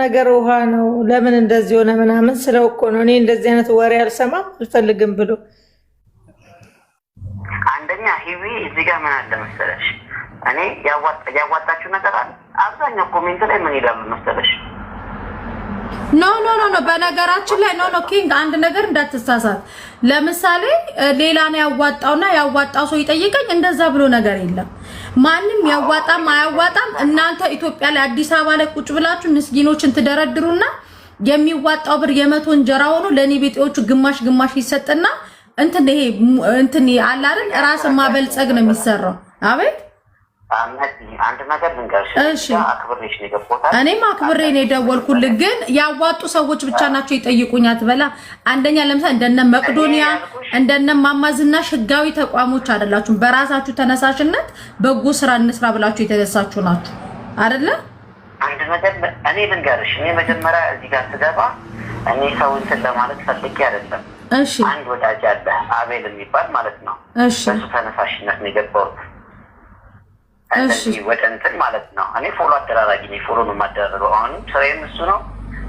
ነገር ውሃ ነው ለምን እንደዚህ ሆነ ምናምን ስለው እኮ ነው እኔ እንደዚህ አይነት ወሬ አልሰማም አልፈልግም ብሎ አንደኛ ሂዊ እዚህ ጋር ምን አለ መሰለሽ እኔ ያዋጣችሁ ነገር አለ አብዛኛው ኮሜንት ላይ ምን ይላሉ መሰለሽ ኖ በነገራችን ላይ ኖ ኪንግ አንድ ነገር እንዳትሳሳት ለምሳሌ ሌላ ነው ያዋጣውና ያዋጣው ሰው ይጠይቀኝ እንደዛ ብሎ ነገር የለም ማንም ያዋጣም አያዋጣም እናንተ ኢትዮጵያ ላይ አዲስ አበባ ላይ ቁጭ ብላችሁ ምስኪኖችን ትደረድሩና የሚዋጣው ብር የመቶ እንጀራ ሆኖ ለኔ ቤቴዎቹ ግማሽ ይሰጥና እንትን አለ አይደል ራስ ማበልጸግ ነው የሚሰራው አቤት አንድ ነገር ልንገርሽ አክብሬሽ ነው የገባሁት እኔም አክብሬ ነው የደወልኩልህ ግን ያዋጡ ሰዎች ብቻ ናቸው ይጠይቁኛት በላ አንደኛ ለምሳሌ እንደነ መቅዶኒያ እንደነ ማማዝናሽ ህጋዊ ተቋሞች አይደላችሁም በራሳችሁ ተነሳሽነት በጎ ስራ እንስራ ብላችሁ የተነሳችሁ ናችሁ አይደለ አንድ ነገር እኔ ልንገርሽ እኔ መጀመሪያ እዚህ ጋር ስገባ እኔ ሰው እንትን ለማለት ፈልጌ አይደለም እሺ አንድ ወዳጅ አለ አቤል የሚባል ማለት ነው እሺ በሱ ተነሳሽነት ነው የገባሁት እሺ ወደ እንትን ማለት ነው እኔ ፎሎ አደራራጊ ነኝ ፎሎ ነው የማደራረገው አሁን ስራዬም እሱ ነው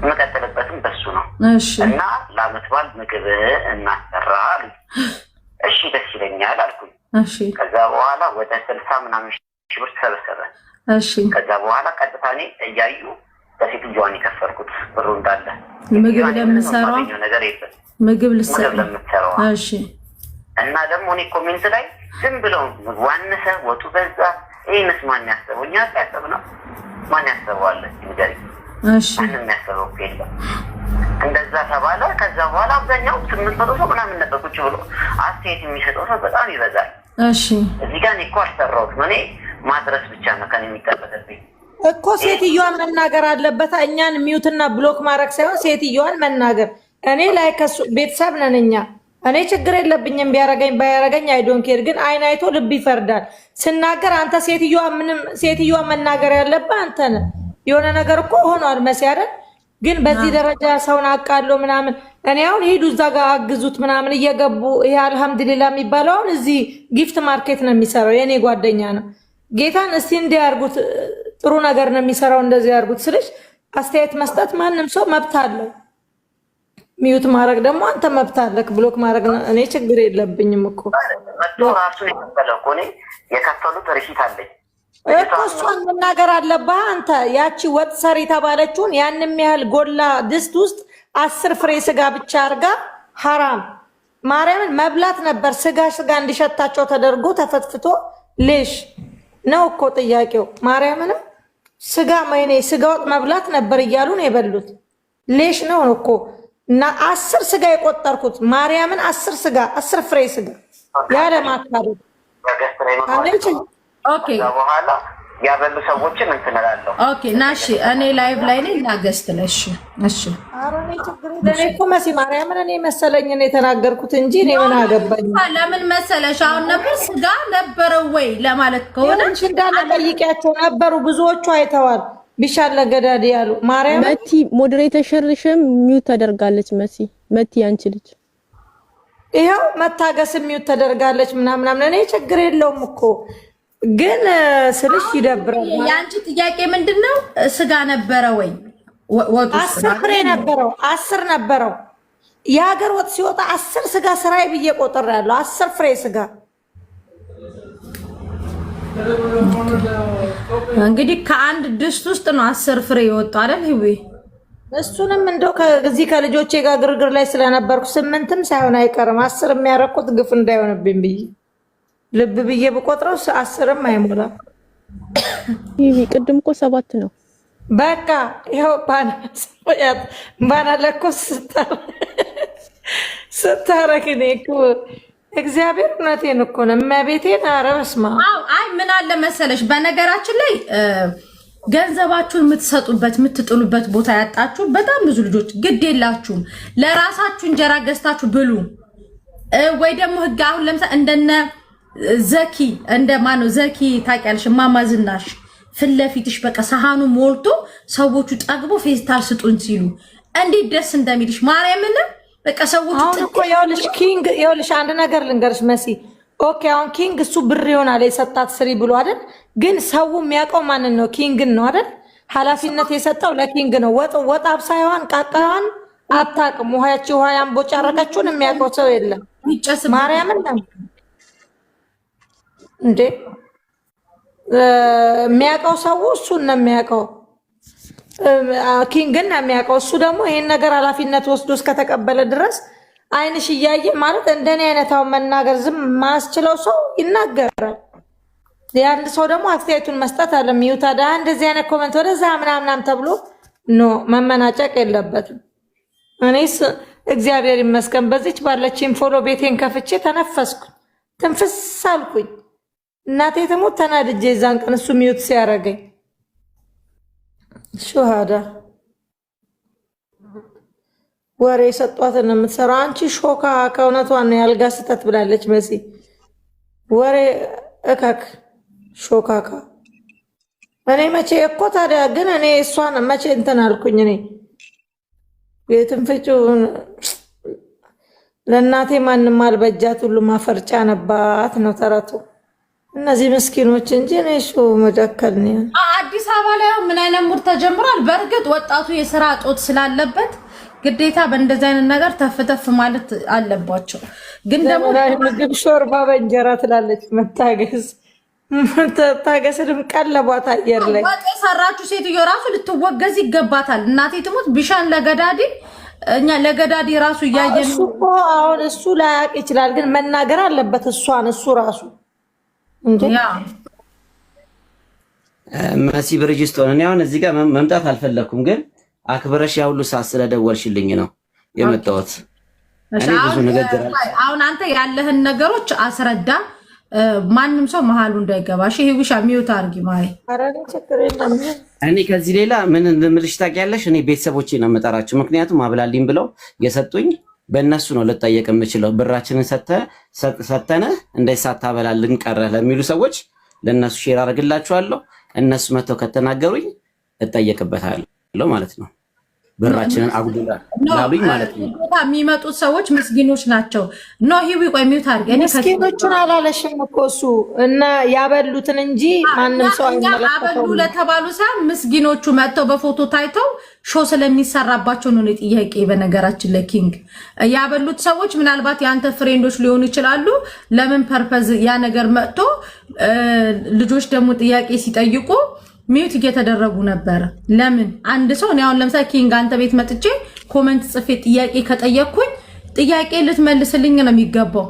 የምቀጥልበትም በሱ ነው እሺ እና ለዓመት በዓል ምግብ እናሰራ እሺ ደስ ይለኛል አልኩኝ እሺ ከዛ በኋላ ወደ 60 ምናምን ሺህ ብር ተሰበሰበ እሺ ከዛ በኋላ ቀጥታ እኔ እያዩ በፊት ጆዋን የከፈርኩት ብሩ እንዳለ ምግብ ለምንሰራው ነገር የለም ምግብ ልሰራ እሺ እና ደግሞ እኔ ኮሜንት ላይ ዝም ብለው ዋነሰ ወጡ በዛ ይሄንስ ማን ያሰበው እኛ ያሰብነው ማን ያሰበዋል እንግዲህ እሺ ማን ያሰበው የለም እንደዛ ተባለ ከዛ በኋላ አብዛኛው 800 ሰው ምናምን ነበር ቁጭ ብሎ አስተያየት የሚሰጠው ሰው በጣም ይበዛል እሺ እዚህ ጋር እኮ አሰራሁት እኔ ማድረስ ብቻ ነው ከኔ የሚጠበቅብኝ እኮ ሴትዮዋን መናገር አለበት እኛን ሚውትና ብሎክ ማድረግ ሳይሆን ሴትዮዋን መናገር እኔ ላይ ከሱ ቤተሰብ ነን እኛ እኔ ችግር የለብኝም ቢያረገኝ ባያረገኝ አይ ዶንት ኬር ግን አይን አይቶ ልብ ይፈርዳል ስናገር አንተ ሴትዮዋ መናገር ያለበት አንተ ነህ የሆነ ነገር እኮ ሆኗል መሲያረን ግን በዚህ ደረጃ ሰውን አቃለው ምናምን እኔ አሁን ሄዱ እዛ ጋር አግዙት ምናምን እየገቡ ይሄ አልহামዱሊላህ የሚባለው አሁን እዚህ ጊፍት ማርኬት ነው የሚሰራው የኔ ጓደኛ ነው ጌታን እስቲ እንዲያርጉት ጥሩ ነገር ነው የሚሰራው እንደዚህ ያርጉት ስለሽ አስተያየት መስጠት ማንንም ሰው መብት አለው ሚውት ማድረግ ደግሞ አንተ መብት አለክ ብሎክ ማድረግ እኔ ችግር የለብኝም እኮ ራሱ የከፈለው እኮ እኔ የከፈሉት ሪሲት አለኝ እኮ እሷን መናገር አለብህ አንተ ያቺ ወጥ ሰሪ ተባለችውን ያንንም ያህል ጎላ ድስት ውስጥ 10 ፍሬ ስጋ ብቻ አርጋ حرام ማርያምን መብላት ነበር ስጋ እንዲሸታቸው ተደርጎ ተፈትፍቶ ሌሽ ነው እኮ ጥያቄው ማርያምንም ስጋ ማይኔ ስጋ ወጥ መብላት ነበር እያሉ ነው የበሉት ሌሽ ነው እኮ እና 10 ስጋ የቆጠርኩት ማርያምን 10 ስጋ 10 ፍሬ ስጋ ያለ ማካዱ ኦኬ በኋላ ያበሉ ሰዎችን እንትናላለሁ ኦኬ ናሺ እኔ ላይቭ ላይ ነኝ ናገስት ነሽ እሺ አሮኔ ችግር ለኔ እኮ መሲ ማርያምን እኔ መሰለኝ እኔ ተናገርኩት እንጂ እኔ ምን አገባኝ ለምን መሰለሽ አሁን ነበር ስጋ ነበር ወይ ለማለት ከሆነ እንጂ እንዳለ ጠይቂያቸው ነበሩ ብዙዎቹ አይተዋል ቢሻለ ገዳዲ ያሉ ማርያም መቲ ሞዴሬተር ሸርሽም ሚውት ተደርጋለች መቲ አንቺ ልጅ ይሄው መታገስ ሚውት ተደርጋለች ምናምን እኔ ችግር የለውም እኮ ግን ስልሽ ይደብራል ያንቺ ጥያቄ ምንድነው ስጋ ነበረ ወይ ወጡ 10 ፍሬ ነበረው 10 ነበረው የሀገር ወጥ ሲወጣ 10 ስጋ ስራይ ብዬ ቆጥሬያለሁ 10 ፍሬ ስጋ እንግዲህ ከአንድ ድስት ውስጥ ነው 10 ፍሬ ይወጣ አይደል ህዊ እሱንም እንደው ከዚህ ከልጆቼ ጋር ግርግር ላይ ስለነበርኩ 8ም ሳይሆን አይቀርም 10 የሚያረቁት ግፍ እንዳይሆንብኝ ብዬ ልብ ብዬ በቆጥረው 10ም አይሞላ ይሄ ቅድም እኮ 7 ነው በቃ ይሄው ባና ለኮስ ስታረክኔ እኮ እግዚአብሔር እውነቴን እኮ ነው መቤቴን አረስማ አይ ምን አለ መሰለሽ በነገራችን ላይ ገንዘባችሁን የምትሰጡበት የምትጥሉበት ቦታ ያጣችሁ በጣም ብዙ ልጆች ግድ የላችሁም ለራሳችሁ እንጀራ ገዝታችሁ ብሉ ወይ ደግሞ ህግ አሁን ለምሳሌ እንደነ ዘኪ እንደማነው ዘኪ ታውቂያለሽ ማማዝናሽ ፍለፊትሽ በቃ ሰሃኑ ሞልቶ ሰዎቹ ጠግቦ ፌስታል ስጡን ሲሉ እንዴት ደስ እንደሚልሽ ማርያምን በቃ ሰዎቹ አሁን እኮ ይኸውልሽ አንድ ነገር ልንገርሽ መሲ ኦኬ አሁን ኪንግ እሱ ብር ይሆናል የሰጣት ስሪ ብሎ አይደል ግን ሰው የሚያውቀው ማንን ነው ኪንግን ነው አይደል ኃላፊነት የሰጠው ለኪንግ ነው። ወጥ አብሳይዋን ቃቃዋን አታውቅም። ውሃ ያንቦጫረቀችውን የሚያውቀው ሰው የለም። ማርያምን ነው እንዴ የሚያውቀው ሰው እሱን ነው የሚያውቀው። ኪንግን ነው የሚያውቀው። እሱ ደግሞ ይሄን ነገር ኃላፊነት ወስዶ እስከተቀበለ ድረስ አይንሽ እያየ ማለት እንደኔ አይነታው መናገር ዝም ማስችለው ሰው ይናገራል። የአንድ ሰው ደግሞ አስተያየቱን መስጠት አለ። ሚዩት አዳ እንደዚህ አይነት ኮሜንት ወደዛ ምናምናም ተብሎ ኖ መመናጨቅ የለበትም። እኔስ እግዚአብሔር ይመስገን በዚች ባለችኝ ፎሎ ቤቴን ከፍቼ ተነፈስኩ፣ ትንፍስ አልኩኝ። እናቴ ትሙት ተናድጄ እዛን ቀን እሱ ሚዩት ሲያረገኝ ሹሃዳ ወሬ ሰጧትን ነው የምትሰራው። አንቺ ሾካ ከእውነቷን ነው ያልጋ ስተት ብላለች መሲ። ወሬ እከክ ሾካካ እኔ መቼ እኮ ታዲያ ግን እኔ እሷን መቼ እንትን አልኩኝ። እኔ የትንፍጩ ለእናቴ ማንም አልበጃት ሁሉ ማፈርጫ ነባት ነው ተረቱ። እነዚህ ምስኪኖች እንጂ እኔ እሱ መደከል ነው። አዲስ አበባ ላይ ምን አይነት ሙድ ተጀምሯል። በእርግጥ ወጣቱ የስራ ጦት ስላለበት ግዴታ በእንደዚህ አይነት ነገር ተፍተፍ ማለት አለባቸው። ግን ደግሞ ምግብ ሾርባ በእንጀራ ትላለች። መታገስንም ቀለቧት አየር ላይ ወጥ የሰራችሁ ሴትዮ ራሱ ልትወገዝ ይገባታል። እናቴ ትሞት ቢሻን ለገዳዲ እኛ ለገዳዲ ራሱ እያየን እኮ አሁን እሱ ላያቅ ይችላል፣ ግን መናገር አለበት እሷን እሱ ራሱ እንዴ መሲ ብርጅስቶን እኔ አሁን እዚህ ጋር መምጣት አልፈለኩም፣ ግን አክብረሽ ያው ሁሉ ሰዓት ስለደወልሽልኝ ነው የመጣሁት። እኔ ብዙ ነገር አሁን አንተ ያለህን ነገሮች አስረዳ፣ ማንም ሰው መሀሉ እንዳይገባ። እሺ ሂዊሻ ሚውት አርጊ ማይ አረጋ ቸክሬ ነው። እኔ ከዚህ ሌላ ምን ልምልሽ ታውቂያለሽ? እኔ ቤተሰቦቼ ነው የምጠራቸው፣ ምክንያቱም አብላልኝ ብለው የሰጡኝ በእነሱ ነው ልጠየቅ የምችለው። ብራችንን ሰተነ እንዳይሳታበላልን ቀረ ለሚሉ ሰዎች ለእነሱ ሼር አድርግላችኋለሁ። እነሱ መተው ከተናገሩኝ እጠየቅበታለሁ ማለት ነው። ብራችንን አጉድላሉኝ ማለት ነው። የሚመጡት ሰዎች ምስኪኖች ናቸው። ኖ ሂዊ ቆይ ሚውት አድርገ። ምስኪኖቹን አላለሽም እኮ እሱ እና ያበሉትን እንጂ ማንም ሰው አይመለከተውም። አበሉ ለተባሉ ሳይሆን ምስኪኖቹ መጥተው በፎቶ ታይተው ሾው ስለሚሰራባቸው ነው ጥያቄ። በነገራችን ለኪንግ ያበሉት ሰዎች ምናልባት የአንተ ፍሬንዶች ሊሆኑ ይችላሉ። ለምን ፐርፐዝ ያ ነገር መጥቶ ልጆች ደግሞ ጥያቄ ሲጠይቁ ሚውት እየተደረጉ ነበር። ለምን አንድ ሰው እኔ አሁን ለምሳሌ ኪንግ አንተ ቤት መጥቼ ኮሜንት ጽፌ ጥያቄ ከጠየቅኩኝ ጥያቄ ልትመልስልኝ ነው የሚገባው።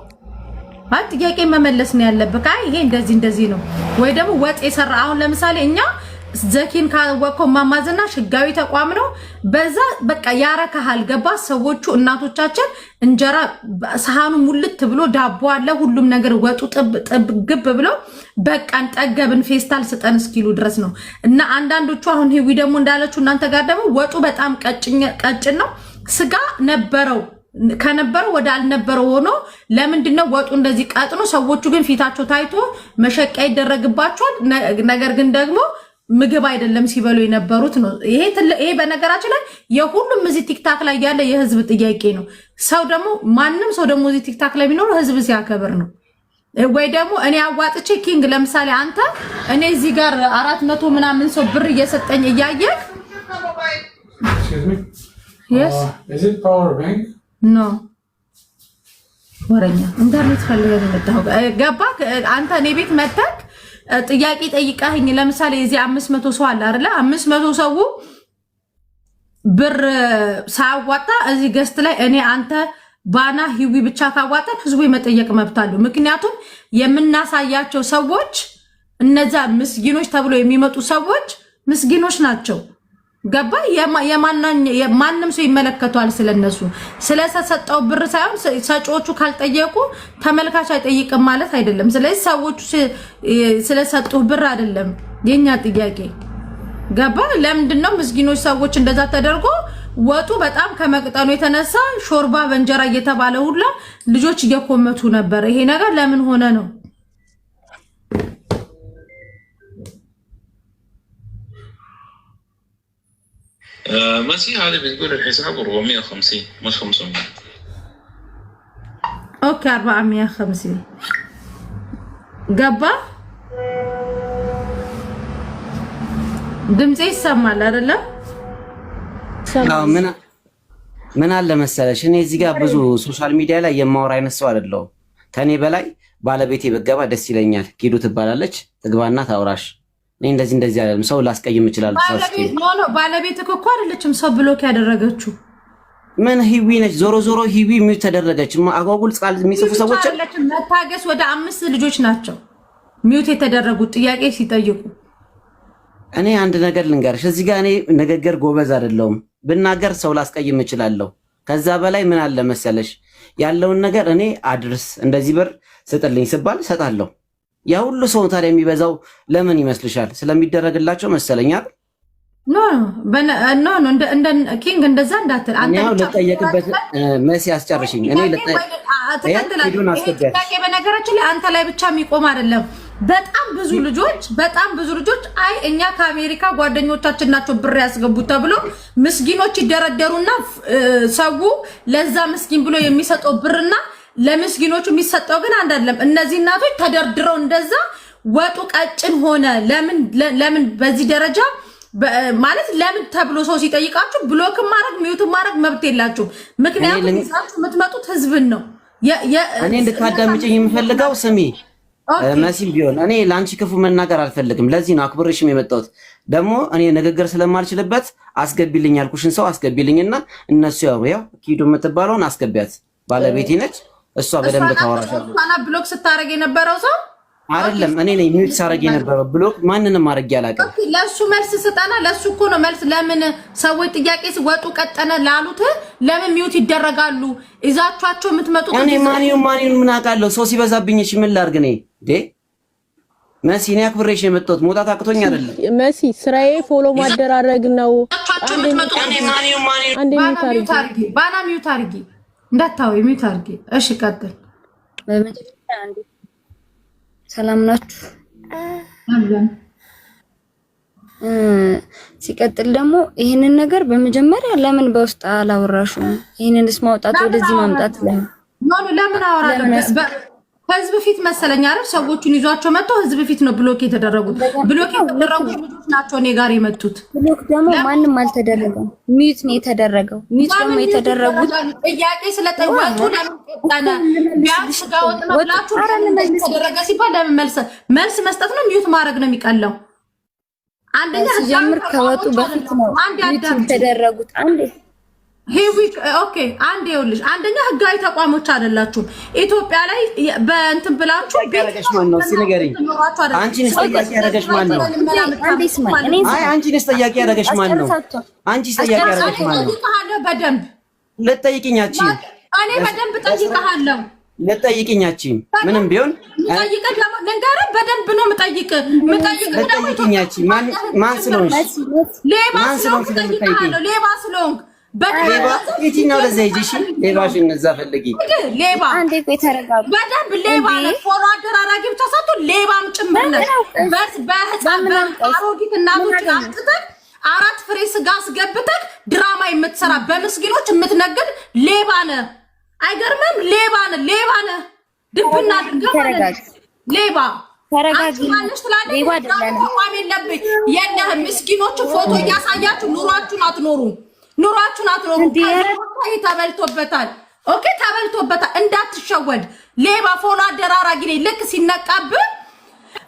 ጥያቄ መመለስ ነው ያለብህ። ይሄ እንደዚህ ነው ወይ ደግሞ ወጥ የሰራ አሁን ለምሳሌ እኛ ዘኪን ካወቀው ማማዝናሽ ህጋዊ ተቋም ነው። በዛ በቃ ያረካሃል ገባ። ሰዎቹ እናቶቻችን እንጀራ ሰሃኑ ሙልት ብሎ ዳቦ አለ ሁሉም ነገር ወጡ ጥብ ግብ ብሎ በቃን ጠገብን ፌስታል ስጠን እስኪሉ ድረስ ነው። እና አንዳንዶቹ አሁን ሂዊ ደግሞ እንዳለችው እናንተ ጋር ደግሞ ወጡ በጣም ቀጭን ነው። ስጋ ነበረው ከነበረው ወደ አልነበረው ሆኖ ለምንድነው ወጡ እንደዚህ ቀጥኖ? ሰዎቹ ግን ፊታቸው ታይቶ መሸቂያ ይደረግባቸዋል። ነገር ግን ደግሞ ምግብ አይደለም ሲበሉ የነበሩት ነው። ይሄ በነገራችን ላይ የሁሉም እዚህ ቲክታክ ላይ ያለ የህዝብ ጥያቄ ነው። ሰው ደግሞ ማንም ሰው ደግሞ እዚህ ቲክታክ ላይ ቢኖር ህዝብ ሲያከብር ነው። ወይ ደግሞ እኔ አዋጥቼ ኪንግ ለምሳሌ አንተ እኔ እዚህ ጋር 400 ምናምን ሰው ብር እየሰጠኝ እያየህ ኖ ወረኛ ኢንተርኔት ፈልገህ መጣሁ ገባ። አንተ እኔ ቤት መጥተህ ጥያቄ ጠይቃኝ ለምሳሌ እዚህ 500 ሰው አለ አይደለ? 500 ሰው ብር ሳያዋጣ እዚህ ገስት ላይ እኔ አንተ ባና ሂዊ ብቻ ካዋጣን ህዝቡ የመጠየቅ መብት አለው። ምክንያቱም የምናሳያቸው ሰዎች እነዛ ምስጊኖች ተብሎ የሚመጡ ሰዎች ምስጊኖች ናቸው። ገባ። የማንም ሰው ይመለከቷል ስለነሱ። ስለተሰጠው ብር ሳይሆን ሰጪዎቹ ካልጠየቁ ተመልካች አይጠይቅም ማለት አይደለም። ስለዚህ ሰዎቹ ስለሰጡ ብር አይደለም የኛ ጥያቄ። ገባ። ለምንድነው ምስኪኖች ሰዎች እንደዛ ተደርጎ ወጡ በጣም ከመቅጠኑ የተነሳ ሾርባ በእንጀራ እየተባለ ሁላ ልጆች እየኮመቱ ነበር። ይሄ ነገር ለምን ሆነ ነው? مسيح هذه بتقول الحساب 450 مش 500. اوكي 450 ገባ። ድምጼ ይሰማል አይደለ? አዎ ምን አለ መሰለሽ እኔ እዚህ ጋር ብዙ ሶሻል ሚዲያ ላይ የማወራ አይነት ሰው አይደለሁም። ከኔ በላይ ባለቤቴ በገባ ደስ ይለኛል። ኪዱ ትባላለች፣ ትግባና ታውራሽ። እኔ እንደዚህ አይደለም ሰው ላስቀይም ይችላል። ባለቤት እኮ አይደለችም ሰው ብሎክ ያደረገችው ምን ሂዊ ነች። ዞሮ ሂዊ ሚውት ተደረገች። አጓጉል ቃል የሚጽፉ ሰዎች መታገስ ወደ 5 ልጆች ናቸው ሚውት የተደረጉት ጥያቄ ሲጠይቁ። እኔ አንድ ነገር ልንገርሽ፣ እዚህ ጋር እኔ ንግግር ጎበዝ አይደለሁም። ብናገር ሰው ላስቀይም እችላለሁ። ከዛ በላይ ምን አለ መሰለሽ ያለውን ነገር እኔ አድርስ እንደዚህ ብር ስጥልኝ ስባል ሰጣለሁ። ያ ሁሉ ሰው ታዲያ የሚበዛው ለምን ይመስልሻል? ስለሚደረግላቸው መሰለኛል። ኖ እንደ ኪንግ እንደዛ እንዳትል አንተ ልጠየቅበት መሲ አስጨርሽኝ። እኔ በነገራችን ላይ አንተ ላይ ብቻ የሚቆም አይደለም። በጣም ብዙ ልጆች አይ እኛ ከአሜሪካ ጓደኞቻችን ናቸው ብር ያስገቡት ተብሎ ምስኪኖች ይደረደሩና ሰው ለዛ ምስኪን ብሎ የሚሰጠው ብርና ለምስኪኖቹ የሚሰጠው ግን አንድ አይደለም። እነዚህ እናቶች ተደርድረው እንደዛ ወጡ ቀጭን ሆነ። ለምን በዚህ ደረጃ ማለት ለምን ተብሎ ሰው ሲጠይቃችሁ ብሎክ ማድረግ ሚውት ማድረግ መብት የላችሁ። ምክንያቱም ይዛችሁ የምትመጡት ህዝብን ነው። እኔ እንድታዳምጪኝ የምፈልገው ስሚ መሲም ቢሆን እኔ ለአንቺ ክፉ መናገር አልፈልግም። ለዚህ ነው አክብሬሽም የመጣሁት። ደግሞ እኔ ንግግር ስለማልችልበት አስገቢልኝ ያልኩሽን ሰው አስገቢልኝና እነሱ ያው ኪዱ የምትባለውን አስገቢያት። ባለቤቴ ነች እሷ በደንብ ታወራሻለች። ብሎክ ስታረግ የነበረው ሰው አይደለም እኔ ነኝ ሚውት ሳረግ የነበረው። ብሎክ ማንንም አረግ ያላቀም ለሱ መልስ ስጠና ለሱ እኮ ነው መልስ። ለምን ሰዎች ጥያቄ ሲወጡ ቀጠነ ላሉት ለምን ሚውት ይደረጋሉ? ይዛቻቸው የምትመጡት እኔ ማንንም ምን አውቃለሁ? ሰው ሲበዛብኝ እሺ ምን ላድርግ? እኔ መሲ እኔ አክብሬሽ የመጣሁት መውጣት አቅቶኝ አይደለም። መሲ ስራዬ ፎሎ ማደራረግ ነው። አንዴ ባና ሚውት አድርጊ እንዳታው ሚውት አድርጊ። እሺ ቀጥል። ሰላም ናችሁ? ሲቀጥል ደግሞ ይሄንን ነገር በመጀመሪያ ለምን በውስጥ አላወራሹም? ይሄንንስ ማውጣት ወደዚህ ማምጣት ለምን አወራለሁ? ህዝብ ፊት መሰለኝ አይደል? ሰዎቹን ይዟቸው መጥተው ህዝብ ፊት ነው ብሎክ የተደረጉት። ብሎክ የተደረጉት ልጆች ናቸው እኔ ጋር የመጡት። ብሎክ ደግሞ ማንም አልተደረገም። ሚዩት ነው የተደረገው። ሚዩት ደግሞ የተደረጉት ጥያቄ ስለጠየቁ ለምን ቀጠነ? ቢያንስ ጋር ወጥ ነው ብላችሁ ተደረገ ሲባል ለምን መልስ መስጠት ነው? ሚዩት ማድረግ ነው የሚቀለው? አንደኛ ጀምር ከወጡ በፊት ነው ሚዩት የተደረጉት። ኦኬ አንዴ ይኸውልሽ፣ አንደኛ ህጋዊ ተቋሞች አይደላችሁም። ኢትዮጵያ ላይ በእንትን ብላችሁ ያረጋሽ ማን ነው? ሲነገሪ አንቺንስ ጠያቂ ያረጋሽ ማን ነው? አንቺንስ ጠያቂ ያረጋሽ ማን ነው? አንቺስ ጠያቂ ያረጋሽ ማን ነው? በደንብ ልጠይቅኛቺ እኔ በደንብ ጠይቀሃለሁ። ልጠይቅኛቺ ምንም ቢሆን ጠይቀህ ለማንገር በደንብ ነው ልጠይቅኛቺ ማን ስለሆንሽ ሌባ ስለሆንክ ሌባ የትኛው ለዛ ይጂሽ ሌባሽ እነዛ ፈልጊ ሌባ አንዴ ቆይ ተረጋጉ። በደንብ ሌባ ነው። ፎሎ አደራራጊ ብቻ ሳይሆን ሌባም ጭምር ነው። በህፃን አሮጊት እናቶች አጥተህ 4 ፍሬ ስጋ አስገብተህ ድራማ የምትሰራ በምስኪኖች የምትነግድ ሌባ ነህ። አይገርምም? ሌባ ነህ። ድብና ድንገት ሌባ ተረጋጊ። ሌባ አይደለም። የለህም። ምስኪኖች ፎቶ እያሳያችሁ ኑሯችሁን አትኖሩ። ተበልቶበታል። ኦኬ ተበልቶበታል። እንዳትሸወድ። ሌባ ፎሎ አደራራጊ ነኝ። ልክ ሲነቃብህ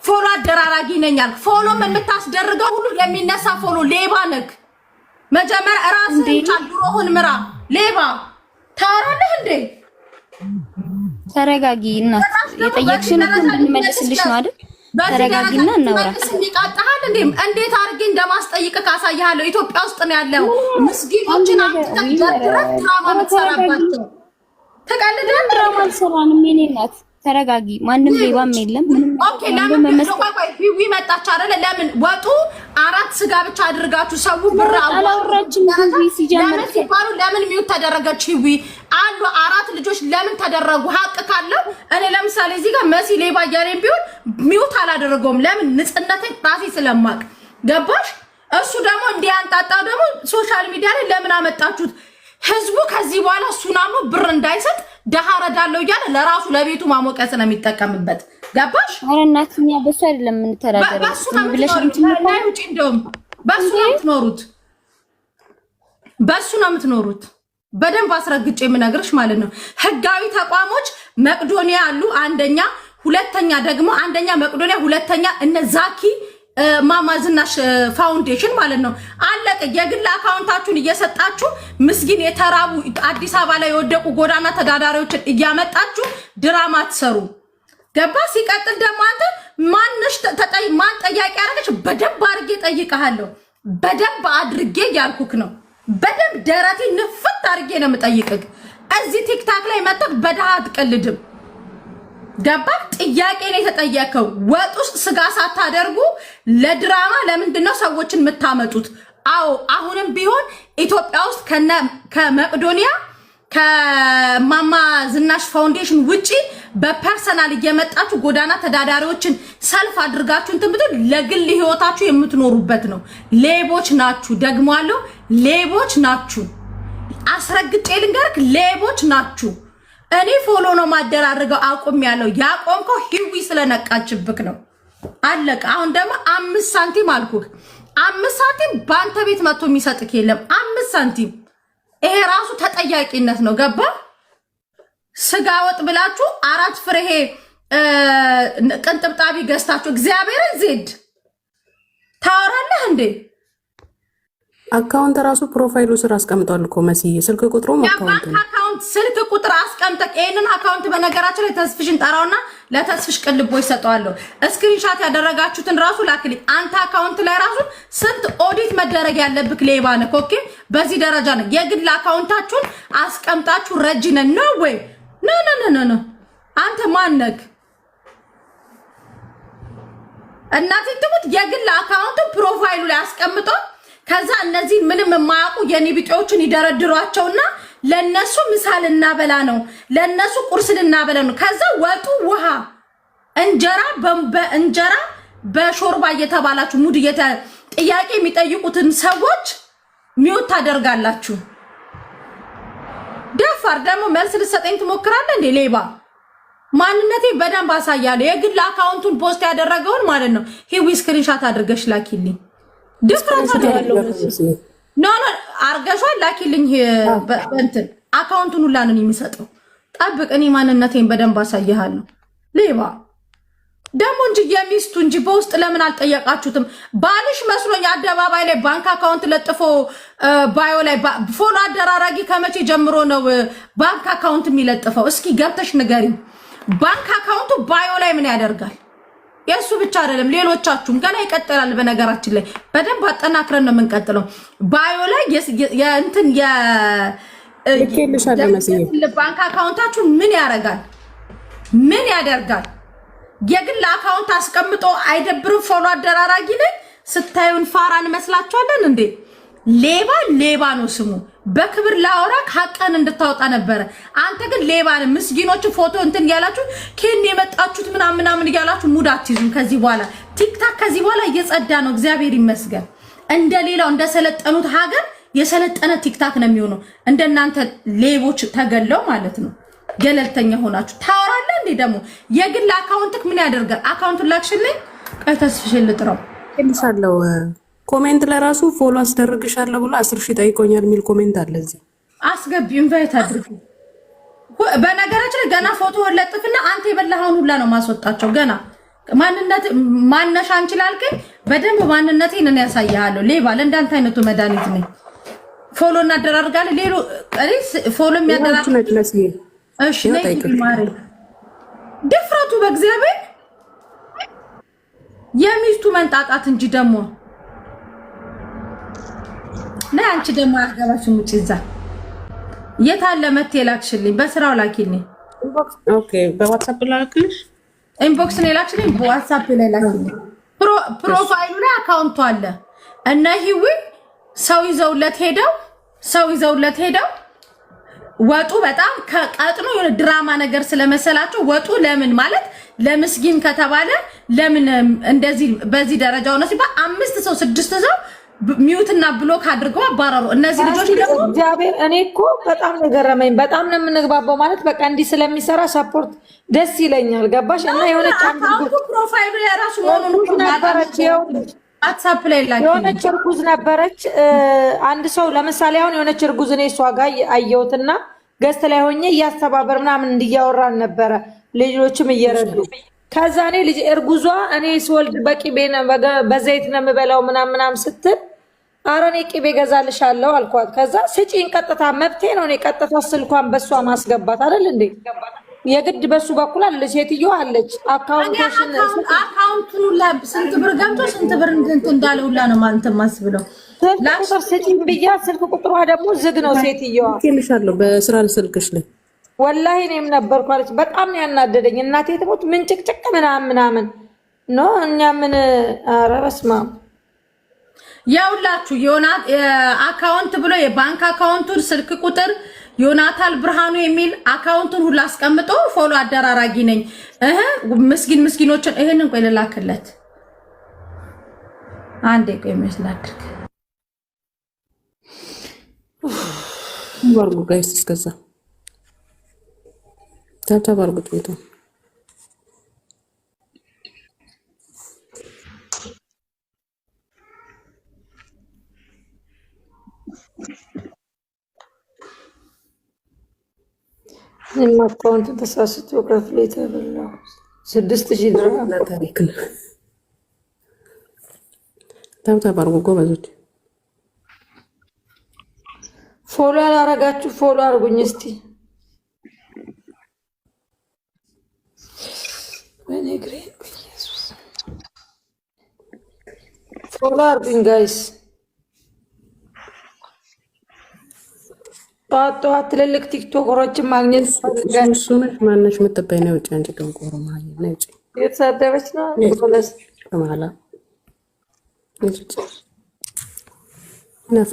ፎሎ አደራራጊ ነኝ አልክ። ፎሎም የምታስደርገው ሁሉ የሚነሳ ፎሎ ሌባ ነህ። መጀመሪያ ራስህን ቻል። ድሮህን ምራ። ሌባ ታወራለህ እንዴ? ተረጋጊ። እናት የጠየቅሽን እኮ እንድንመልስልሽ ነው አይደል? ተረጋጊና እናውራ። ይቃጣሃል እንዴ? እንዴት አድርጌ እንደማስጠይቅ ካሳያለሁ። ኢትዮጵያ ውስጥ ነው ያለው። ምስኪኖችን አትተደረክ ድራማ መሰራባቸው። ተቀልደን ድራማ አልሰራንም። የኔ እናት ተረጋጊ። ማንም ሌባም የለም። ኦኬ ለምን ሂዊ መጣች አይደለ? ለምን ወጡ 4 ስጋ ብቻ አድርጋችሁ ሰው ብር አላወራችም። ሂዊ ሲጀምር ሲባሉ ለምን ሚውት ተደረገች? ሂዊ አሉ 4 ልጆች ለምን ተደረጉ? ሀቅ ካለው እኔ ለምሳሌ እዚህ ጋር መሲ ሌባ እያለኝ ቢሆን ሚውት አላደረገውም። ለምን? ንጽህናቴን ራሴ ስለማቅ ገባሽ? እሱ ደግሞ እንዲያንጣጣው ደግሞ ሶሻል ሚዲያ ላይ ለምን አመጣችሁት? ህዝቡ ከዚህ በኋላ ሱናሞ ብር እንዳይሰጥ ደሃ ረዳለው እያለ ለራሱ ለቤቱ ማሞቂያ ስለሚጠቀምበት ገባሽ? አረ እናትኛ በሱ አይደለም የምንተዳደረው። ብለሽ እንደውም በሱ ነው የምትኖሩት፣ በሱ ነው የምትኖሩት። በደንብ አስረግጬ የምነግርሽ ማለት ነው። ህጋዊ ተቋሞች መቅዶኒያ አሉ አንደኛ፣ ሁለተኛ ደግሞ አንደኛ መቅዶኒያ፣ ሁለተኛ እነ ዛኪ ማማዝናሽ ፋውንዴሽን ማለት ነው። አለቀ። የግል አካውንታችሁን እየሰጣችሁ ምስኪን የተራቡ አዲስ አበባ ላይ የወደቁ ጎዳና ተዳዳሪዎችን እያመጣችሁ ድራማ ትሰሩ። ገባ? ሲቀጥል ደግሞ አንተ ማንሽ ማን ጠያቂ አደረገች? በደንብ አድርጌ ጠይቀሃለሁ። በደንብ አድርጌ ያልኩክ ነው። በደንብ ደረቴ ንፍት አድርጌ ነው የምጠይቅህ። እዚህ ቲክታክ ላይ መጥተህ በደሃ አትቀልድም። ገባ? ጥያቄ ነው የተጠየቀው። ወጥ ውስጥ ስጋ ሳታደርጉ ለድራማ ለምንድነው ሰዎችን የምታመጡት? አዎ አሁንም ቢሆን ኢትዮጵያ ውስጥ ከመቅዶኒያ ከማማ ዝናሽ ፋውንዴሽን ውጪ በፐርሰናል እየመጣችሁ ጎዳና ተዳዳሪዎችን ሰልፍ አድርጋችሁ እንትን ብትሉ ለግል ህይወታችሁ የምትኖሩበት ነው። ሌቦች ናችሁ። ደግሞ አለው ሌቦች ናችሁ። አስረግጬ ልንገርክ፣ ሌቦች ናችሁ። እኔ ፎሎ ነው ማደራርገው አቁም ያለው ያቆምከው ሂዊ ስለነቃችብክ ነው። አለቀ። አሁን ደግሞ 5 ሳንቲም አልኩክ። 5 ሳንቲም በአንተ ቤት መጥቶ የሚሰጥክ የለም። 5 ሳንቲም ይሄ ራሱ ተጠያቂነት ነው። ገባ? ስጋ ወጥ ብላችሁ 4 ፍሬ ቅንጥብጣቢ ገዝታችሁ እግዚአብሔርን ዜድ ታወራለህ እንዴ? አካውንት ራሱ ፕሮፋይሉ ስር አስቀምጧል እኮ መስዬ፣ ስልክ ቁጥሩም አካውንት ስልክ ቁጥር አስቀምጠቅ። ይሄንን አካውንት በነገራችን ላይ ተስፍሽን ጠራውና ለተስፍሽ ቅልቦች ሰጠዋለሁ። ስክሪንሻት ያደረጋችሁትን ራሱ ላክልኝ። አንተ አካውንት ላይ ራሱ ስንት ኦዲት መደረግ ያለብክ ሌባ ነህ። ኦኬ፣ በዚህ ደረጃ ነው። የግል አካውንታችሁን አስቀምጣችሁ ረጅነ ነው ወይ? ኖ አንተ ማነክ? እናቴ ትሙት። የግል አካውንቱን ፕሮፋይሉ ላይ አስቀምጦ ከዛ እነዚህ ምንም የማያውቁ የኔ ቢጤዎችን ይደረድሯቸውና ለነሱ ምሳል እናበላ ነው፣ ለነሱ ቁርስ እናበላ ነው። ከዛ ወጡ ውሃ እንጀራ በሾርባ እየተባላችሁ ሙድ ጥያቄ የሚጠይቁትን ሰዎች ሚውት ታደርጋላችሁ። ደፋር ደግሞ መልስ ልትሰጠኝ ትሞክራለህ እንዴ? ሌባ ማንነቴ በደንብ አሳያለሁ። የግል አካውንቱን ፖስት ያደረገውን ማለት ነው። ሂዊ ስክሪንሻት አድርገሽ ላኪልኝ። ኖ አርገሻል፣ ላኪልኝ። እንትን አካውንቱን ሁላ ነው የሚሰጠው። ጠብቅ፣ እኔ ማንነቴን በደንብ አሳይሃለሁ። ሌባ ደግሞ እንጂ የሚስቱ እንጂ በውስጥ ለምን አልጠየቃችሁትም? ባልሽ መስሎኝ አደባባይ ላይ ባንክ አካውንት ለጥፎ ባዮ ላይ ፎሎ አደራራጊ ከመቼ ጀምሮ ነው ባንክ አካውንት የሚለጥፈው? እስኪ ገብተሽ ንገሪኝ። ባንክ አካውንቱ ባዮ ላይ ምን ያደርጋል? የእሱ ብቻ አይደለም፣ ሌሎቻችሁም ገና ይቀጥላል። በነገራችን ላይ በደንብ አጠናክረን ነው የምንቀጥለው። ባዮ ላይ የእንትን ባንክ አካውንታችሁ ምን ያደርጋል? ምን ያደርጋል? የግል አካውንት አስቀምጦ አይደብርም? ፎሎ አደራራጊ ነን ስታዩን ፋራ እንመስላችኋለን እንዴ? ሌባ ነው ስሙ። በክብር ላወራክ ሀቀን እንድታወጣ ነበረ። አንተ ግን ሌባ ነህ። ምስኪኖቹ ፎቶ እንትን እያላችሁ ከኔ የመጣችሁት ምናምን እያላችሁ ሙድ አትይዙም። ከዚህ በኋላ ቲክታክ ከዚህ በኋላ እየጸዳ ነው። እግዚአብሔር ይመስገን። እንደሌላው እንደሰለጠኑት ሀገር የሰለጠነ ቲክታክ ነው የሚሆነው። እንደናንተ ሌቦች ተገለው ማለት ነው። ገለልተኛ ሆናችሁ ታወራለህ እንዴ? ደግሞ የግል አካውንትክ ምን ያደርጋል? አካውንቱን ላክሽልኝ። ቀይ ተስፍሽል ልጥራው ልሻለው። ኮሜንት ለራሱ ፎሎ አስደርግሻለሁ ብሎ 10 ሺህ ጠይቆኛል የሚል ኮሜንት አለ። እዚህ አስገቢ፣ ኢንቫይት አድርጉ። በነገራችን ላይ ገና ፎቶ ወለጥፍና አንተ የበላኸውን ሁላ ነው ማስወጣቸው። ገና ማንነት ማነሻ እንችላልከኝ በደንብ ማንነቴን እኔ ያሳያለሁ። ሌባ ለእንዳንተ አይነቱ መድኃኒት ነኝ። ፎሎ እናደራርጋለን። ሌሎ ፎሎ የሚያደራርግ እሺ ነይ ማሪ ድፍረቱ በእግዚአብሔር የሚስቱ መንጣጣት እንጂ ደግሞ ነይ አንቺ ደግሞ አርጋባሽ ሙጭ እዛ የታለ መቴ ላክሽልኝ። በስራው ላኪልኝ። ኦኬ በዋትስአፕ ላክልሽ። ኢንቦክስ ነው ላክሽልኝ። በዋትስአፕ ላይ ላኪልኝ። ፕሮፋይሉ ላይ አካውንቱ አለ እና ሂዊ ሰው ይዘውለት ሄደው ወጡ በጣም ከቀጥኖ የሆነ ድራማ ነገር ስለመሰላቸው ወጡ ለምን ማለት ለምስኪን ከተባለ ለምን እንደዚህ በዚህ ደረጃ ሆነ ሲባል 5 ሰው 6 ሰው ሚውትና ብሎክ አድርገው አባረሩ። እነዚህ ልጆች ደግሞ እግዚአብሔር እኔ እኮ በጣም ነው ገረመኝ። በጣም ነው የምንግባባው ማለት በቃ እንዲህ ስለሚሰራ ሰፖርት ደስ ይለኛል። ገባሽ? እና የሆነ አካውንቱ ፕሮፋይሉ የራሱ መሆኑን ዋትስአፕ ላይ ላኪ። የሆነች እርጉዝ ነበረች። አንድ ሰው ለምሳሌ አሁን የሆነች እርጉዝ እኔ እሷ ጋር አየሁትና ገስት ላይ ሆኜ እያስተባበር ምናምን እንዲያወራን ነበረ፣ ልጆችም እየረዱ። ከዛ እኔ ልጅ እርጉዟ እኔ ስወልድ በቂቤ በዘይት ነው የምበላው ምናምን ስትል ኧረ እኔ ቂቤ ገዛልሻለሁ አልኳት። ከዛ ስጪኝ ቀጥታ መብቴ ነው። እኔ ቀጥታ ስልኳን በሷ ማስገባት አይደል እንዴ? የግድ በሱ በኩል አለ ሴትዮ አለች። አካውንቱን ስንት ብር ገብቶ ስንት ብር እንዳለ ሁላ ነው ማለት ማስብለው። ቁጥር ስጪኝ ብያ ስልክ ቁጥሯ ደግሞ ዝግ ነው ሴትዮዋ። ልሻለሁ በስራ ስልክሽ ላይ ወላሂ እኔም ነበርኩ አለች። በጣም ነው ያናደደኝ። እናቴ ትሞት ምን ጭቅጭቅ ምናምን ነው እኛ ምን ኧረ በስመ አብ ያውላችሁ አካውንት ብሎ የባንክ አካውንቱን ስልክ ቁጥር ዮናታን ብርሃኑ የሚል አካውንቱን ሁሉ አስቀምጦ ፎሎ አደራራጊ ነኝ ምስኪኖችን ይሄንን ቆይ ልላክለት አንዴ ቆይ መስላድርግ ወርጉ ጋይስ እስከዛ ታታባርጉት ቤቱ አካውንት ተሳስቶ ከፍሌ ተበላው 6000 ድርሃም ታሪክ ነው። ታታባርጉ ጎበዞች ፎሎ ያላረጋችሁ ፎሎ አርጉኝ እስቲ በነግሬን በኢየሱስ ፎሎ አርጉኝ ጋይስ። ጠዋት ትልልቅ ቲክቶከሮችን ማግኘት ሱነሽ ማነሽ መተባይ ነው ወጪ አንቺ ደንቆሮ ማለት ነው። ወጪ የተሳደበች ነው ወለስ ከማላ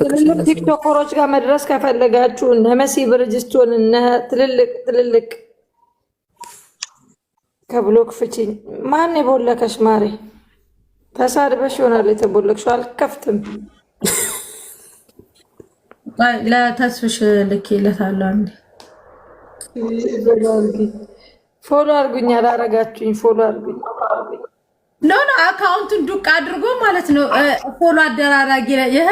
ትልልቅ ቲክቶከሮች ጋር መድረስ ከፈለጋችሁ እነ መሲ ብርጅስቶን እነ ትልልቅ ከብሎክ ፍቺኝ። ማን የቦለከሽ ማሬ? ተሳድበሽ ይሆናል የተቦለክሽው። አልከፍትም ለተስፍሽ ልኬለታለሁ። አንዴ ፎሎ አርጉኝ። አላረጋችሁኝ ፎሎ አርጉኝ። ኖ አካውንቱን ዱቅ አድርጎ ማለት ነው ፎሎ አደራራጊ ይሄ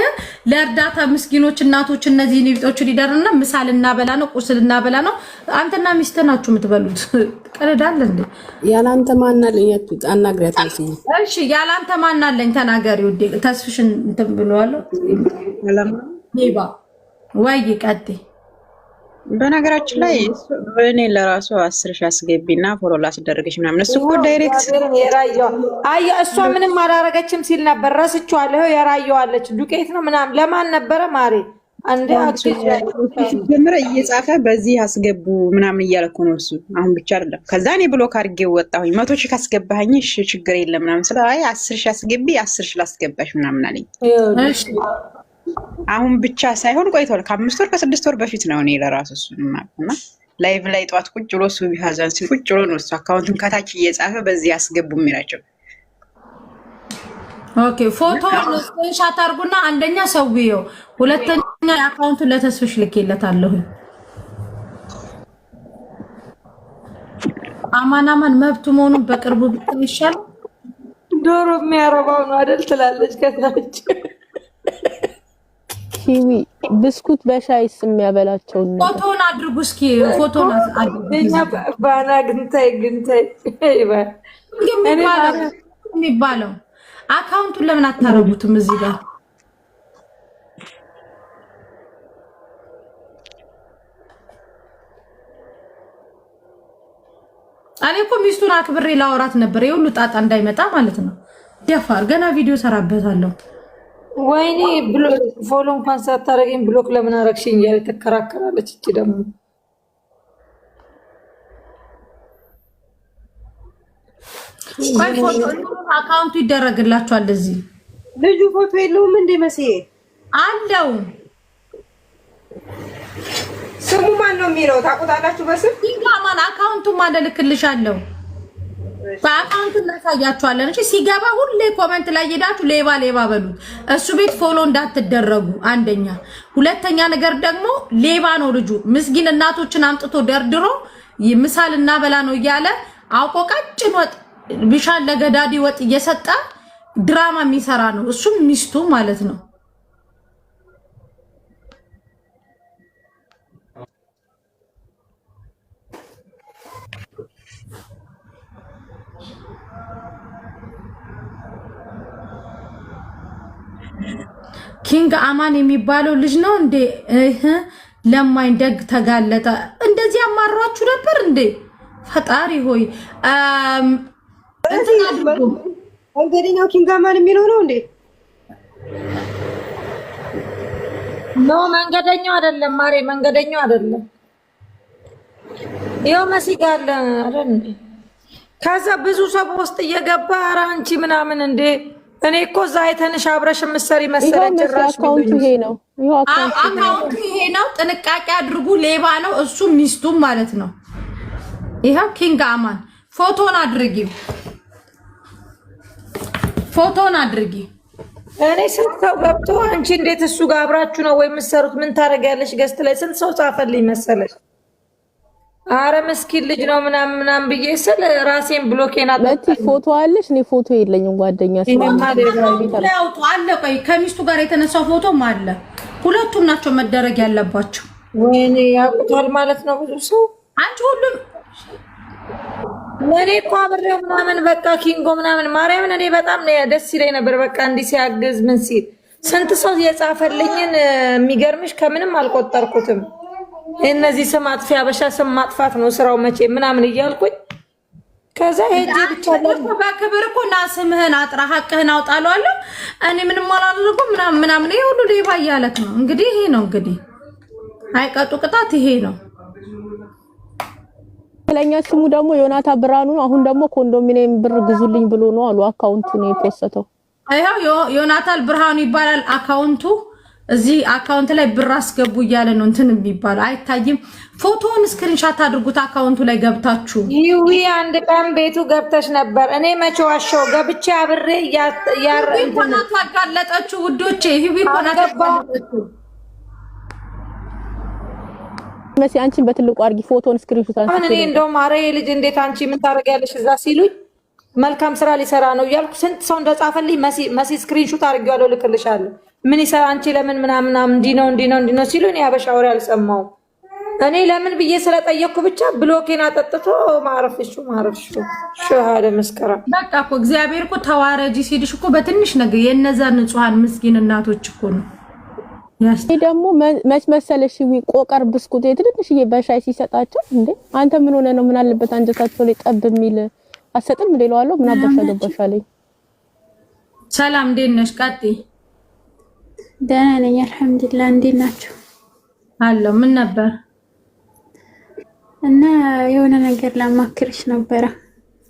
ለእርዳታ ምስኪኖች እናቶች እነዚህ ንብጦችን ይደርና ምሳል እናበላ ነው ቁስል እናበላ ነው። አንተና ሚስትህ ናችሁ የምትበሉት። ቀለዳለ እንዴ? ያላንተ ማናለኝ አናግሪያት ነው። እሺ ያላንተ ማናለኝ ተናገሪ። ወዴ ተስፍሽን እንትን ብለዋለሁ። ኔባ ወይ ቀጥ በነገራችን ላይ እኔ ለራሱ 10,000 አስገቢና ፎሎ ላስደርግሽ ምናምን እሱ እኮ ዳይሬክት አያ እሷ ምንም አላረገችም ሲል ነበር። ረስቼዋለሁ። የራየዋለች ዱቄት ነው ምናምን ለማን ነበረ ማሬ? አንዴ ጀምረ እየጻፈ በዚህ አስገቡ ምናምን እያለኩ ነው እሱ። አሁን ብቻ አይደለም። ከዛ እኔ ብሎክ አድርጌው ወጣሁኝ። 100,000 ካስገባኸኝ እሺ ችግር የለም ምናምን ስለ አይ 10,000 አስገቢ 10,000 ላስገባሽ ምናምን አለኝ። እሺ አሁን ብቻ ሳይሆን ቆይቷል። ከ5 ወር ከ6 ወር በፊት ነው እኔ ለራሱ እሱን ማለትና ላይቭ ላይ ጧት ቁጭ ብሎ እሱ ቢሃዛን ሲል ቁጭ ብሎ ነው እሱ አካውንቱን ከታች እየጻፈ በዚህ አስገቡ የሚላቸው። ኦኬ ፎቶ ስክሪንሻት አድርጉና አንደኛ ሰውየው፣ ሁለተኛ አካውንቱን ለተስፍሽ ልኬለታለሁ። አማን መብቱ መሆኑን በቅርቡ ብትል ይሻል። ዶሮ የሚያረባው ነው አይደል ትላለች ከታች ኪዊ ብስኩት በሻይስ የሚያበላቸው ነው። ፎቶን አድርጉ እስኪ ፎቶን አድርጉ። ባና ግንታይ የሚባለው አካውንቱን ለምን አታረጉትም? እዚህ ጋር እኔ እኮ ሚስቱን አክብሬ ላወራት ነበር። የሁሉ ጣጣ እንዳይመጣ ማለት ነው። ደፋር ገና ቪዲዮ ሰራበታለሁ። ወይኔ ፎሎ እንኳን ሳታረገኝ ብሎክ ለምን አረግሽኝ እያለ ተከራከራለች። እቺ ደግሞ አካውንቱ ይደረግላችኋል። እዚህ ልጁ ፎቶ የለውም እንዴ? መስዬ አለው። ስሙ ማን ነው የሚለው ታውቁታላችሁ? በስም ይጋማን አካውንቱ ማደልክልሻለሁ። በአካውንቱን እናሳያችኋለን። እሺ ሲገባ ሁሌ ኮሜንት ላይ ሄዳችሁ ሌባ በሉት። እሱ ቤት ፎሎ እንዳትደረጉ አንደኛ። ሁለተኛ ነገር ደግሞ ሌባ ነው ልጁ። ምስኪን እናቶችን አምጥቶ ደርድሮ ምሳል እናበላ ነው እያለ አውቆ ቀጭን ወጥ ቢሻል ለገዳዲ ወጥ እየሰጠ ድራማ የሚሰራ ነው እሱም ሚስቱ ማለት ነው። ኪንግ አማን የሚባለው ልጅ ነው እንዴ? ለማኝ ደግ ተጋለጠ። እንደዚህ አማራችሁ ነበር እንዴ? ፈጣሪ ሆይ መንገደኛው ኪንግ አማን የሚለው ነው እንዴ? ኖ መንገደኛው አይደለም ማሬ፣ መንገደኛው አይደለም። ይኸው መሲጋ አለ አይደል እንዴ? ከዛ ብዙ ሰው ውስጥ እየገባ ኧረ አንቺ ምናምን እንዴ እኔ እኮ እዛ አይተንሽ አብረሽ ምሰሪ መሰለኝ። ጭራሽ አካውንቱ ይሄ ነው። አካውንቱ ይሄ ነው። ጥንቃቄ አድርጉ። ሌባ ነው እሱ ሚስቱም ማለት ነው። ይሄው ኪንግ አማን ፎቶን አድርጊ፣ ፎቶን አድርጊ። እኔ ስንት ሰው ገብቶ አንቺ እንዴት እሱ ጋር አብራችሁ ነው ወይ የምትሰሩት? ምን ታደርጊያለሽ? ገስት ላይ ስንት ሰው ጻፈልኝ መሰለሽ? አረ መስኪን ልጅ ነው ምናምን ምናምን ብዬ ስል ራሴን ብሎኬን ለቲ ፎቶ አለሽ? እኔ ፎቶ የለኝም ጓደኛ ስለያውጡ አለ። ቆይ ከሚስቱ ጋር የተነሳው ፎቶም አለ። ሁለቱም ናቸው መደረግ ያለባቸው። ወይኔ ያውቁታል ማለት ነው ብዙ ሰው። አንቺ ሁሉም እኔ እኮ አብሬው ምናምን በቃ ኪንጎ ምናምን ማርያምን እኔ በጣም ደስ ይለኝ ነበር። በቃ እንዲህ ሲያግዝ ምን ሲል ስንት ሰው የጻፈልኝን የሚገርምሽ ከምንም አልቆጠርኩትም። እነዚህ ስም አጥፊ አበሻ ስም ማጥፋት ነው ስራው መቼ ምናምን እያልኩኝ ከዛ ሄጄ ብቻ በክብር እኮ ና ስምህን አጥራ ሐቅህን አውጣለዋለሁ እኔ ምንም አላደረኩም ምናምን ምናምን። ይሄ ሁሉ ሌባ እያለክ ነው እንግዲህ። ይሄ ነው እንግዲህ አይቀጡ ቅጣት ይሄ ነው። ለኛ ስሙ ደግሞ ዮናታ ብርሃኑ ነው። አሁን ደግሞ ኮንዶሚኒየም ብር ግዙልኝ ብሎ ነው አሉ አካውንቱ ነው የፖስተው። አይው ዮናታል ብርሃኑ ይባላል አካውንቱ። እዚህ አካውንት ላይ ብር አስገቡ እያለ ነው እንትን የሚባለው አይታይም። ፎቶውን ስክሪንሻት አድርጉት አካውንቱ ላይ ገብታችሁ። ይዊ አንድ ቀን ቤቱ ገብተሽ ነበር። እኔ መቼ ዋሻው ገብቼ አብሬ ያረንተናት አጋለጠችው ውዶቼ። ይዊ ኮናት አጋለጠችው። መሲ አንቺን በትልቁ አርጊ ፎቶን ስክሪንሾት አንቺ። እኔ እንደውም ኧረ ልጅ እንዴት አንቺ ምን ታደርጊያለሽ እዛ ሲሉኝ መልካም ስራ ሊሰራ ነው እያልኩ ስንት ሰው እንደጻፈልኝ መሲ ስክሪንሾት አድርጌዋለሁ ልክልሻለሁ። ምን ይሰራ አንቺ ለምን ምናምን እንዲህ ነው ሲሉ እኔ አበሻ ወሬ አልሰማሁም። እኔ ለምን ብዬ ስለጠየቅኩ ብቻ ብሎኬን አጠጥቶ ማረፍሹ ሸሃደ መስከራ። በቃ እኮ እግዚአብሔር እኮ ተዋረጂ ሲልሽ እኮ በትንሽ ነገር የነዛ ንጹሃን ምስኪን እናቶች እኮ ነው ያስ ደግሞ መች መሰለሽ ቆቀር ብስኩት የትንሽዬ በሻይ ሲሰጣቸው እንዴ አንተ ምን ሆነ ነው ምን አለበት አንጀታቸው ላይ ጠብ የሚል አሰጥም እንደለዋለሁ ምን አባሻ ገባሻለኝ። ሰላም እንዴት ነሽ? ቀጥይ። ደህና ነኝ አልሐምዱሊላህ። እንዴት ናችሁ? አለው ምን ነበር? እና የሆነ ነገር ላማክርሽ ነበረ።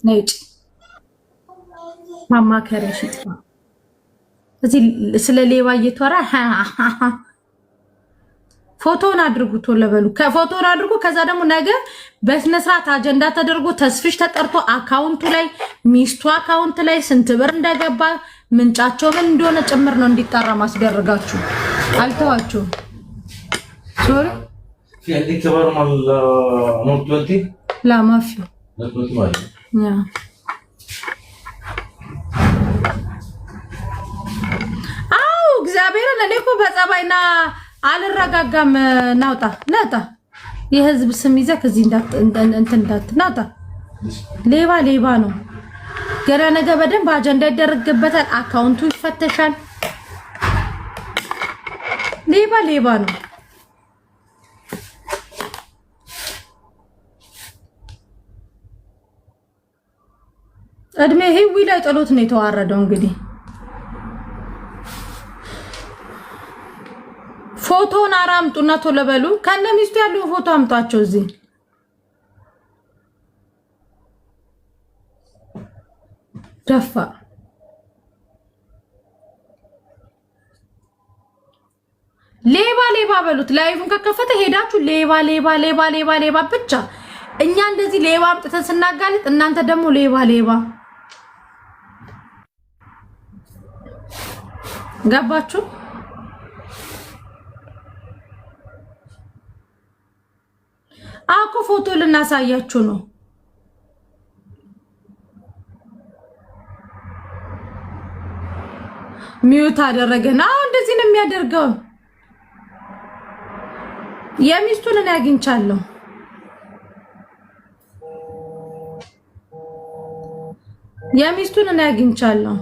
ነጭ ማማከርሽ እዚህ ስለ ሌባ እየተወራ ፎቶን አድርጉ ቶሎ በሉ። ከፎቶን አድርጉ። ከዛ ደግሞ ነገ በስነ ስርዓት አጀንዳ ተደርጎ ተስፍሽ ተጠርቶ አካውንቱ ላይ ሚስቱ አካውንት ላይ ስንት ብር እንደገባ ምንጫቸው ምን እንደሆነ ጭምር ነው እንዲጣራ ማስደረጋችሁ። አልተዋችሁም። ሶሪ في عندك كبار مال نوت 20 لا ما في نوت 20 يا እግዚአብሔር ለኔ እኮ በጸባይና አልረጋጋም። ናውጣ የህዝብ ስም ይዘህ ከዚህ እንዳትናውጣ። ሌባ ነው። ገና ነገ በደንብ አጀንዳ ይደረግበታል። አካውንቱ ይፈተሻል። ሌባ ነው። እድሜ ህዊ ላይ ጥሎት ነው የተዋረደው እንግዲህ ፎቶን አራምጡና ቶሎ በሉ። ከነ ሚስቱ ያለው ፎቶ አምጧቸው። እዚህ ደፋ ሌባ በሉት። ላይቭን ከከፈተ ሄዳችሁ ሌባ ብቻ። እኛ እንደዚህ ሌባ አምጥተን ስናጋልጥ እናንተ ደግሞ ሌባ ገባችሁ? አኮ ፎቶ ልናሳያችሁ ነው። ሚውት አደረገና እንደዚህ ነው የሚያደርገው። የሚስቱን እኔ አግኝቻለሁ።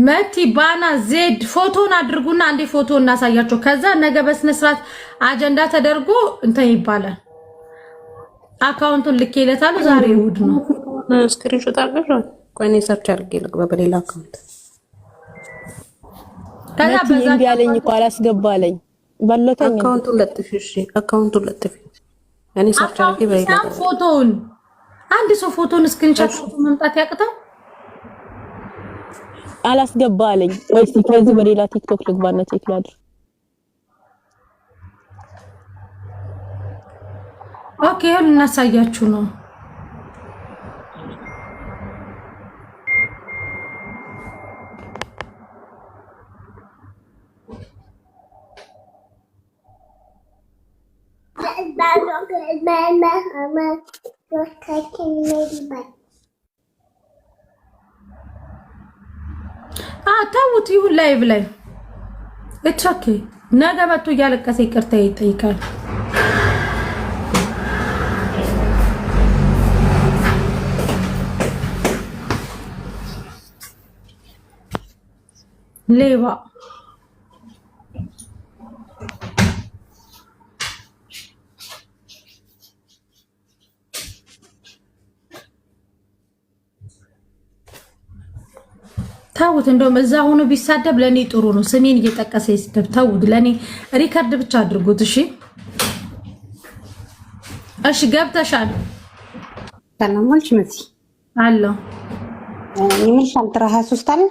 መቲ ባና ዜድ ፎቶን አድርጉና አንዴ ፎቶ እናሳያቸው። ከዛ ነገ በስነ ስርዓት አጀንዳ ተደርጎ እንትን ይባላል። አካውንቱን ልኬለታለሁ። ዛሬ እሑድ ነው። ስክሪንሾት አድርገሽ ቆይ እኔ ሰርች አድርጌ ልግባ በሌላ አካውንት። ከዛ በዛ ያለኝ እኮ አላስገባለኝ ባለተኝ አካውንቱን ለጥፊ። እሺ አካውንቱን ለጥፊ። እኔ ሰርች አድርጌ በሌላ ፎቶውን አንድ ሰው ፎቶን ስክሪንሾት መምጣት ያቅተው አላስገባለኝ። ወይስ ከዚህ በሌላ ቲክቶክ ልግባና ቼክ ላድርግ። ኦኬ ሁሉ እናሳያችሁ ነው። ታውት ይሁን ላይቭ ላይ እቻከ ነገ መጥቶ እያለቀሰ ይቅርታ ይጠይቃል። ሌባ ታውት እንደውም እዛ ሆኖ ቢሳደብ ለኔ ጥሩ ነው። ስሜን እየጠቀሰ ይስደብ። ታውት ለኔ ሪከርድ ብቻ አድርጉት። እሺ ገብተሻል። ሰላም አልሽ መሲ አሎ ይምሽ አንተራ 23 አለ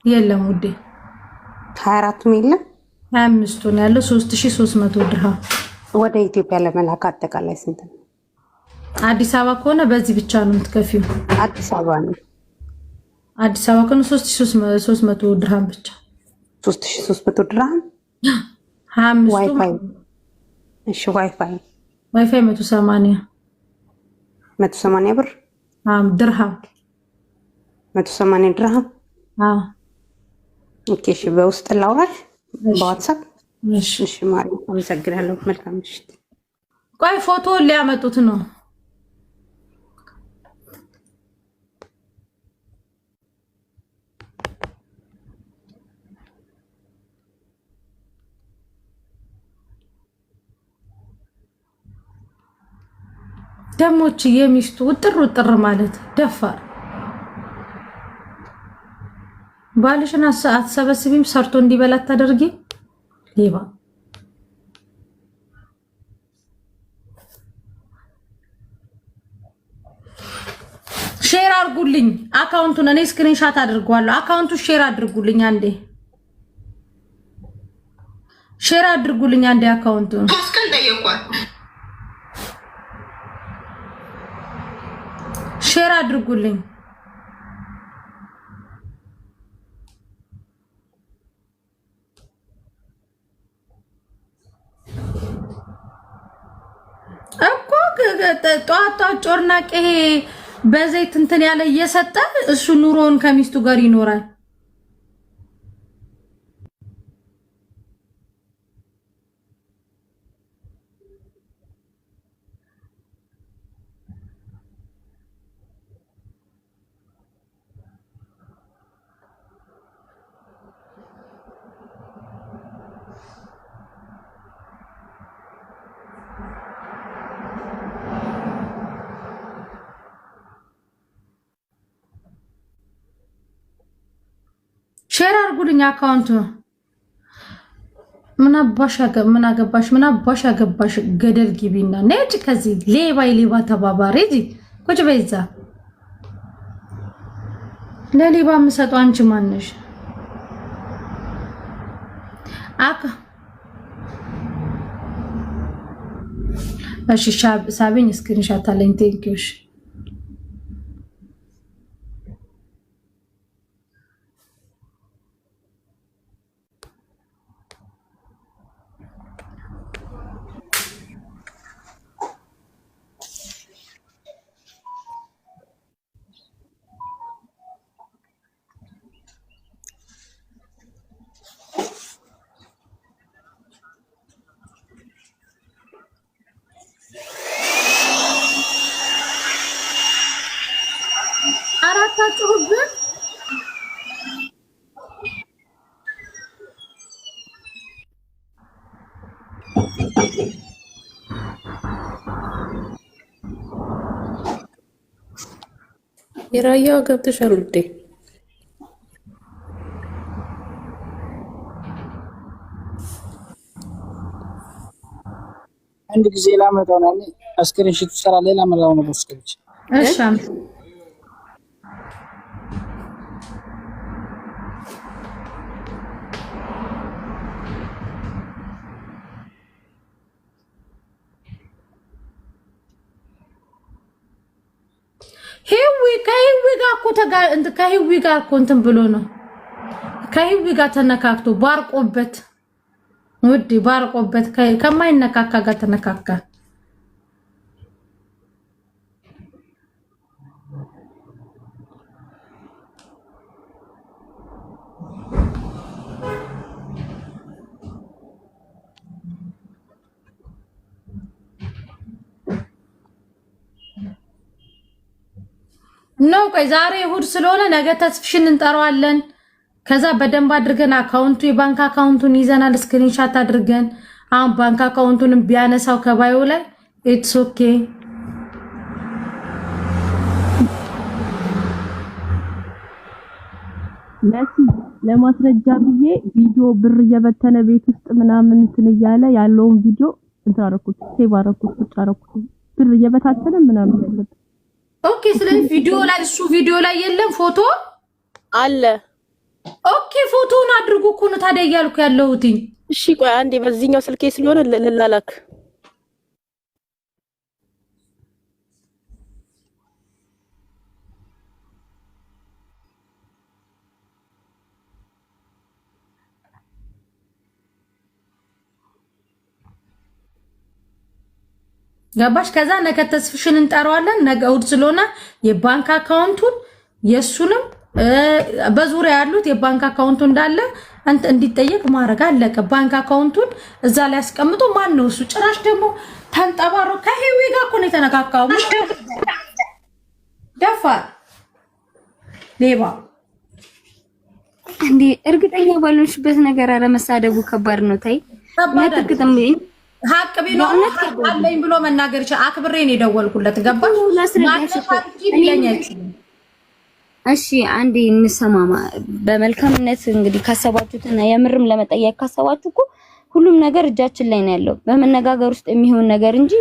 የለም ውዴ 24ቱም የለም 25ቱ ነው ያለው 3300 ድርሃም ወደ ኢትዮጵያ ለመላክ አጠቃላይ ስንት ነው? አዲስ አበባ ከሆነ በዚህ ብቻ ነው የምትከፊው። አዲስ አበባ ነው አዲስ አበባ ከሆነ 3300 ድርሃም ብቻ 3300 ድርሃም 25 ዋይፋይ። እሺ ዋይፋይ 180 ብር ድርሃም 180 ድርሃም። ኦኬ እሺ በውስጥ ላውራሽ በዋትስአፕ። እሺ ማለት አመሰግናለሁ። መልካም ምሽት። ቆይ ፎቶ ሊያመጡት ነው። ደሞች የሚስቱ ውጥር ማለት ደፋር ባልሽን አትሰበስቢም ሰርቶ እንዲበላ ታደርጊ ሌባ። ሼር አድርጉልኝ አካውንቱን። እኔ ስክሪንሻት አድርጓለሁ። አካውንቱ ሼር አድርጉልኝ አንዴ። ሼር አድርጉልኝ አንዴ አካውንቱን። ፓስካል ጠየኳት። ሼር አድርጉልኝ። እኮ ጧት ጮርናቄ በዘይት እንትን ያለ እየሰጠ እሱ ኑሮውን ከሚስቱ ጋር ይኖራል። ሼር አድርጉልኝ አካውንቱ። ምን አባሽ ያገባሽ ገደል ግቢና ነጭ ከዚህ ሌባ ተባባሪ እዚህ ቁጭ በይዛ ለሌባ የምሰጠው አንቺ ማን ነሽ? እሺ ሳቢኝ ስክሪንሻት አለኝ። ቴንኪው። እሺ አራታችሁብን የራያው ገብተሻል ውዴ? አንድ ጊዜ ላመጣው ነው ስክሪንሾት ሰራ ሌላ መራው ነው በስክሪንሽ። እሺ ከህዊ ጋር እኮ እንትን ብሎ ነው ከህዊ ጋር ተነካክቶ ባርቆበት ውዴ ባርቆበት ከማይነካካ ጋር ተነካካ። ነው ቆይ ዛሬ እሑድ ስለሆነ ነገ ተስፍሽን እንጠራዋለን። ከዛ በደንብ አድርገን የባንክ አካውንቱን ይዘናል ስክሪንሻት አድርገን። አሁን ባንክ አካውንቱን ቢያነሳው ከባዩ ላይ ኢትስ ኦኬ። ለማስረጃ ብዬ ቪዲዮ ብር እየበተነ ቤት ውስጥ ምናምን እንትን እያለ ያለውን ቪዲዮ እንትን አደረኩት፣ ሴቭ አደረኩት፣ ቁጭ አደረኩት። ብር እየበታተነ ምናምን ያለበት ኦኬ። ስለዚህ ቪዲዮ ላይ ቪዲዮ ላይ የለም ፎቶ አለ። ኦኬ ፎቶውን አድርጉ እኮ ነው ታዲያ እያልኩ ያለሁት። እሺ ቆይ አንዴ በዚህኛው ስልኬ ስለሆነ ልላላክ። ገባሽ? ከዛ ነገ ተስፍሽን እንጠራዋለን። ነገ እሑድ ስለሆነ የባንክ አካውንቱን የሱንም በዙሪያ ያሉት የባንክ አካውንቱ እንዳለ እንዲጠየቅ ማድረግ አለቀ። ባንክ አካውንቱን እዛ ላይ አስቀምጦ ማን ነው እሱ? ጭራሽ ደግሞ ተንጠባሮ ከህዊ ጋር እኮ ነው የተነካካው። ደፋር ሌባ እንዴ! እርግጠኛ ባልሆንሽበት ነገር አለመሳደቡ ከባድ ነው። ታይ ነጥቅጥም ሀቅ ቢኖር አለኝ ብሎ መናገር ይችላል። አክብሬ ነው የደወልኩለት። ገባሽ? እሺ አንዴ እንሰማማ። በመልካምነት እንግዲህ ካሰባችሁትና የምርም ለመጠየቅ ካሰባችሁ እኮ ሁሉም ነገር እጃችን ላይ ነው ያለው። በመነጋገር ውስጥ የሚሆን ነገር እንጂ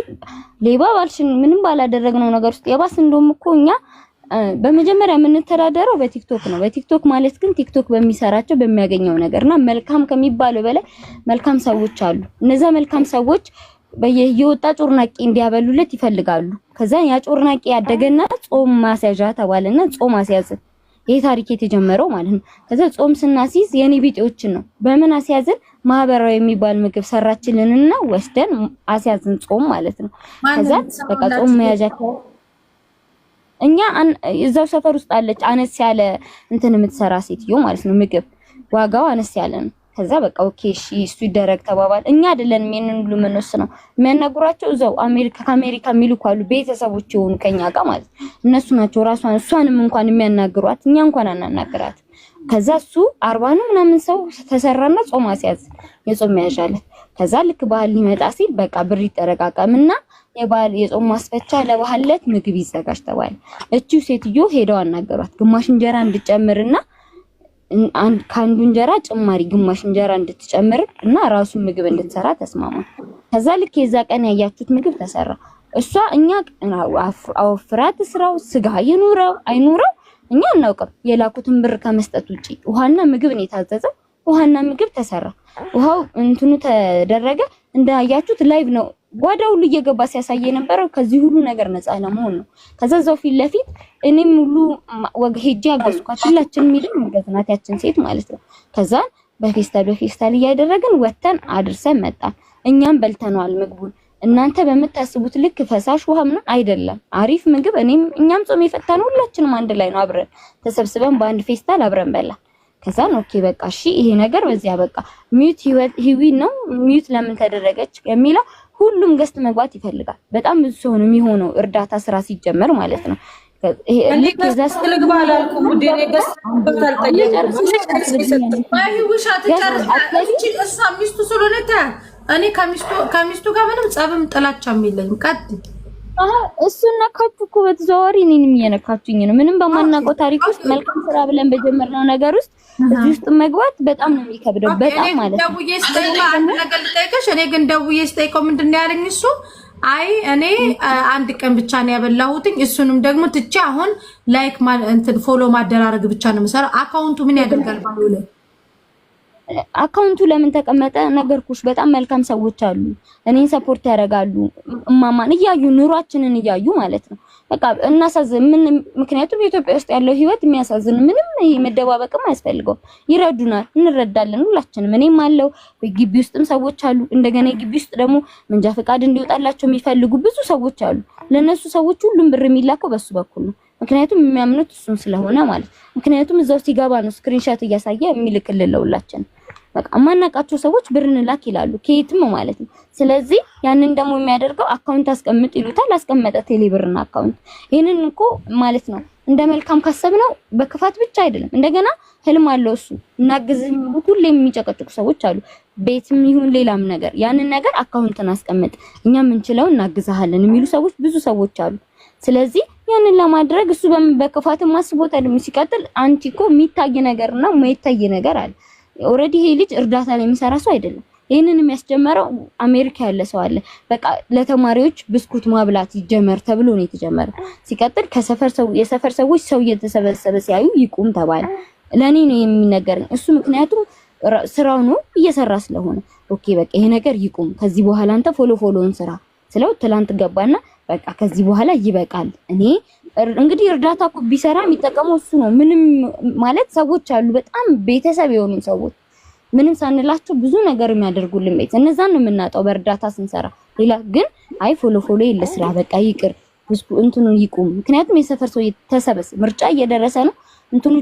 ሌባ ባልሽን ምንም ባላደረግነው ነገር ውስጥ የባስ እንደውም እኮ እኛ በመጀመሪያ የምንተዳደረው በቲክቶክ ነው። በቲክቶክ ማለት ግን ቲክቶክ በሚሰራቸው በሚያገኘው ነገርና መልካም ከሚባለው በላይ መልካም ሰዎች አሉ። እነዛ መልካም ሰዎች በየወጣ ጮርናቄ እንዲያበሉለት ይፈልጋሉ። ከዛ ያ ጮርናቄ ያደገና ጾም ማስያዣ ተባለና ጾም አስያዝን። ይሄ ታሪክ የተጀመረው ማለት ነው። ከዛ ጾም ስናስይዝ የኔ ቢጤዎችን ነው። በምን አስያዝን? ማህበራዊ የሚባል ምግብ ሰራችልንና ወስደን አስያዝን ጾም ማለት ነው። ከዛ በቃ ጾም መያዣ እኛ እዛው ሰፈር ውስጥ አለች አነስ ያለ እንትን የምትሰራ ሴትዮ ማለት ነው። ምግብ ዋጋው አነስ ያለ ነው። ከዛ በቃ ኦኬ እሺ እሱ ይደረግ ተባባል። እኛ አይደለን ምን ሁሉ ምንወስ ነው የሚያናግሯቸው እዛው ከአሜሪካ የሚልኩ አሉ ቤተሰቦች የሆኑ ከኛ ጋር ማለት እነሱ ናቸው። እሷንም እንኳን የሚያናግሯት እኛ እንኳን አናናግራት። ከዛ እሱ 40 ነው ምናምን ሰው ተሰራና ጾም አስያዝ የጾም ያዣለት። ከዛ ልክ ባህል ሊመጣ ሲል በቃ ብር ይጠረቃቀምና የጾም ማስፈቻ ለባህለት ምግብ ይዘጋጅ ተባለ። እቺው ሴትዮ ሄደው አናገሯት። ግማሽ እንጀራ እንድጨምርና ከአንዱ እንጀራ ጭማሪ ግማሽ እንጀራ እንድትጨምር እና ራሱ ምግብ እንድትሰራ ተስማማ። ከዛ ልክ የዛ ቀን ያያችሁት ምግብ ተሰራ። እሷ እኛ አወፍራት ስራው ስጋ ይኑረው አይኑረው እኛ አናውቅም። የላኩትን ብር ከመስጠት ውጪ ውሃና ምግብ ነው የታዘዘው። ውሃና ምግብ ተሰራ። ውሃው እንትኑ ተደረገ። እንዳያችሁት ላይቭ ነው ጓዳ ሁሉ እየገባ ሲያሳይ የነበረው ከዚህ ሁሉ ነገር ነፃ ለመሆን ነው። ከዛ እዛው ፊት ለፊት እኔም ሁሉ ወግ ሄጄ አገዝኳት። ሁላችንም ሄደን ወገዝናት ያችን ሴት ማለት ነው። ከዛ በፌስታል እያደረግን ወተን አድርሰን መጣን። እኛም በልተነዋል ምግቡን። እናንተ በመታስቡት ልክ ፈሳሽ ውሃ ምን አይደለም፣ አሪፍ ምግብ። እኛም ጾም የፈታነው ሁላችንም አንድ ላይ ነው። አብረን ተሰብስበን በአንድ ፌስታል አብረን በላን። ከዛ ነው ኦኬ በቃ እሺ ይሄ ነገር በዚያ በቃ ሚዩት ህይወት ነው ሚዩት ለምን ተደረገች የሚለው ሁሉም ገስት መግባት ይፈልጋል። በጣም ብዙ ሰው ነው የሚሆነው እርዳታ ስራ ሲጀመር ማለት ነው። እኔ ከሚስቱ ጋር ምንም ጸብም ጥላቻም የለኝም። እሱን ነካችሁ እኮ በተዘዋዋሪ እኔንም እየነካችሁኝ ነው። ምንም በማናውቀው ታሪክ ውስጥ መልካም ስራ ብለን በጀመርነው ነገር ውስጥ እዚህ ውስጥ መግባት በጣም ነው የሚከብደው። በጣም ማለት ነው። ደውዬ ስጠይቀው አንድ ነገር ልጠይቅሽ። እኔ ግን ደውዬ ስጠይቀው ምንድን ነው ያለኝ እሱ? አይ እኔ አንድ ቀን ብቻ ነው ያበላሁትኝ፣ እሱንም ደግሞ ትቼ አሁን ላይክ እንትን ፎሎ ማደራረግ ብቻ ነው የምሰራው። አካውንቱ ምን ያደርጋል ባለው ላይ አካውንቱ ለምን ተቀመጠ ነገርኩሽ። በጣም መልካም ሰዎች አሉ፣ እኔን ሰፖርት ያደርጋሉ። እማማን እያዩ ኑሯችንን እያዩ ማለት ነው። በቃ እናሳዝን ምን ምክንያቱም ኢትዮጵያ ውስጥ ያለው ህይወት የሚያሳዝን ምንም ይሄ መደባበቅም አያስፈልገውም። ይረዱናል፣ እንረዳለን ሁላችንም። እኔም አለው በግቢ ውስጥም ሰዎች አሉ። እንደገና ግቢ ውስጥ ደግሞ መንጃ ፈቃድ እንዲወጣላቸው የሚፈልጉ ብዙ ሰዎች አሉ። ለነሱ ሰዎች ሁሉም ብር የሚላከው በሱ በኩል ነው። ምክንያቱም የሚያምኑት እሱን ስለሆነ ማለት ምክንያቱም እዛው ሲገባ ነው ስክሪንሾት እያሳየ የሚልክልለውላችን። በቃ ማናቃቸው ሰዎች ብር እንላክ ይላሉ ከየትም ማለት ነው። ስለዚህ ያንን ደግሞ የሚያደርገው አካውንት አስቀምጥ ይሉታል። አስቀመጠ ቴሌብርና አካውንት። ይሄንን እኮ ማለት ነው እንደ መልካም ካሰብነው በክፋት ብቻ አይደለም። እንደገና ህልም አለው እሱ እናግዝህ የሚሉት ሁሌ የሚጨቀጭቁ ሰዎች አሉ። ቤትም ይሁን ሌላም ነገር ያንን ነገር አካውንትን አስቀምጥ እኛ የምንችለው እናግዛለን የሚሉ ሰዎች ብዙ ሰዎች አሉ። ስለዚህ ያንን ለማድረግ እሱ በክፋት ማስቦት አይደለም። ሲቀጥል አንቺ እኮ የሚታይ ነገርና የማይታይ ነገር አለ። ኦሬዲ ይሄ ልጅ እርዳታ ላይ የሚሰራ ሰው አይደለም። ይሄንን የሚያስጀመረው አሜሪካ ያለ ሰው አለ። በቃ ለተማሪዎች ብስኩት ማብላት ይጀመር ተብሎ ነው የተጀመረው። ሲቀጥል የሰፈር ሰዎች ሰው እየተሰበሰበ ሲያዩ ይቁም ተባለ። ለኔ ነው የሚነገረኝ እሱ ምክንያቱም ስራው ነው እየሰራ ስለሆነ ኦኬ በቃ ይሄ ነገር ይቁም፣ ከዚህ በኋላ አንተ ፎሎውን ስራ ስለው ትላንት ገባና በቃ ከዚህ በኋላ ይበቃል። እኔ እንግዲህ እርዳታ እኮ ቢሰራ የሚጠቀመው እሱ ነው። ምንም ማለት ሰዎች አሉ በጣም ቤተሰብ የሆኑ ሰዎች ምንም ሳንላቸው ብዙ ነገር የሚያደርጉልን ቤት እነዛን ነው የምናጣው በእርዳታ ስንሰራ። ሌላ ግን አይ ፎሎ የለ ስራ በቃ ይቅር እንትኑ ይቁም። ምክንያቱም የሰፈር ሰው ተሰበሰበ፣ ምርጫ እየደረሰ ነው። እንትኑ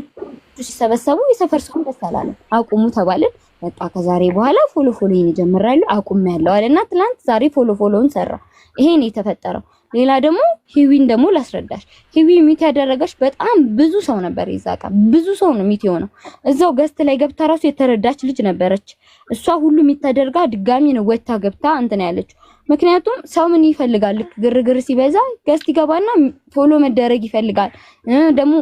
ሲሰበሰቡ የሰፈር ሰው ተሳላለ፣ አቁሙ ተባልን። በቃ ከዛሬ በኋላ ፎሎ ይጀምራሉ አቁም ያለው አለና ትላንት ዛሬ ፎሎውን ሰራ። ይሄ ነው የተፈጠረው። ሌላ ደግሞ ሂዊን ደግሞ ላስረዳሽ። ሂዊ ሚት ያደረገች በጣም ብዙ ሰው ነበር። ይዛቃ ብዙ ሰው ነው ሚት የሆነው። እዛው ገስት ላይ ገብታ ራሱ የተረዳች ልጅ ነበረች። እሷ ሁሉ የሚታደርጋ ድጋሚ ነው ወታ ገብታ እንትን ያለችው። ምክንያቱም ሰው ምን ይፈልጋል? ልክ ግርግር ሲበዛ ገስት ይገባና ፎሎ መደረግ ይፈልጋል። ደግሞ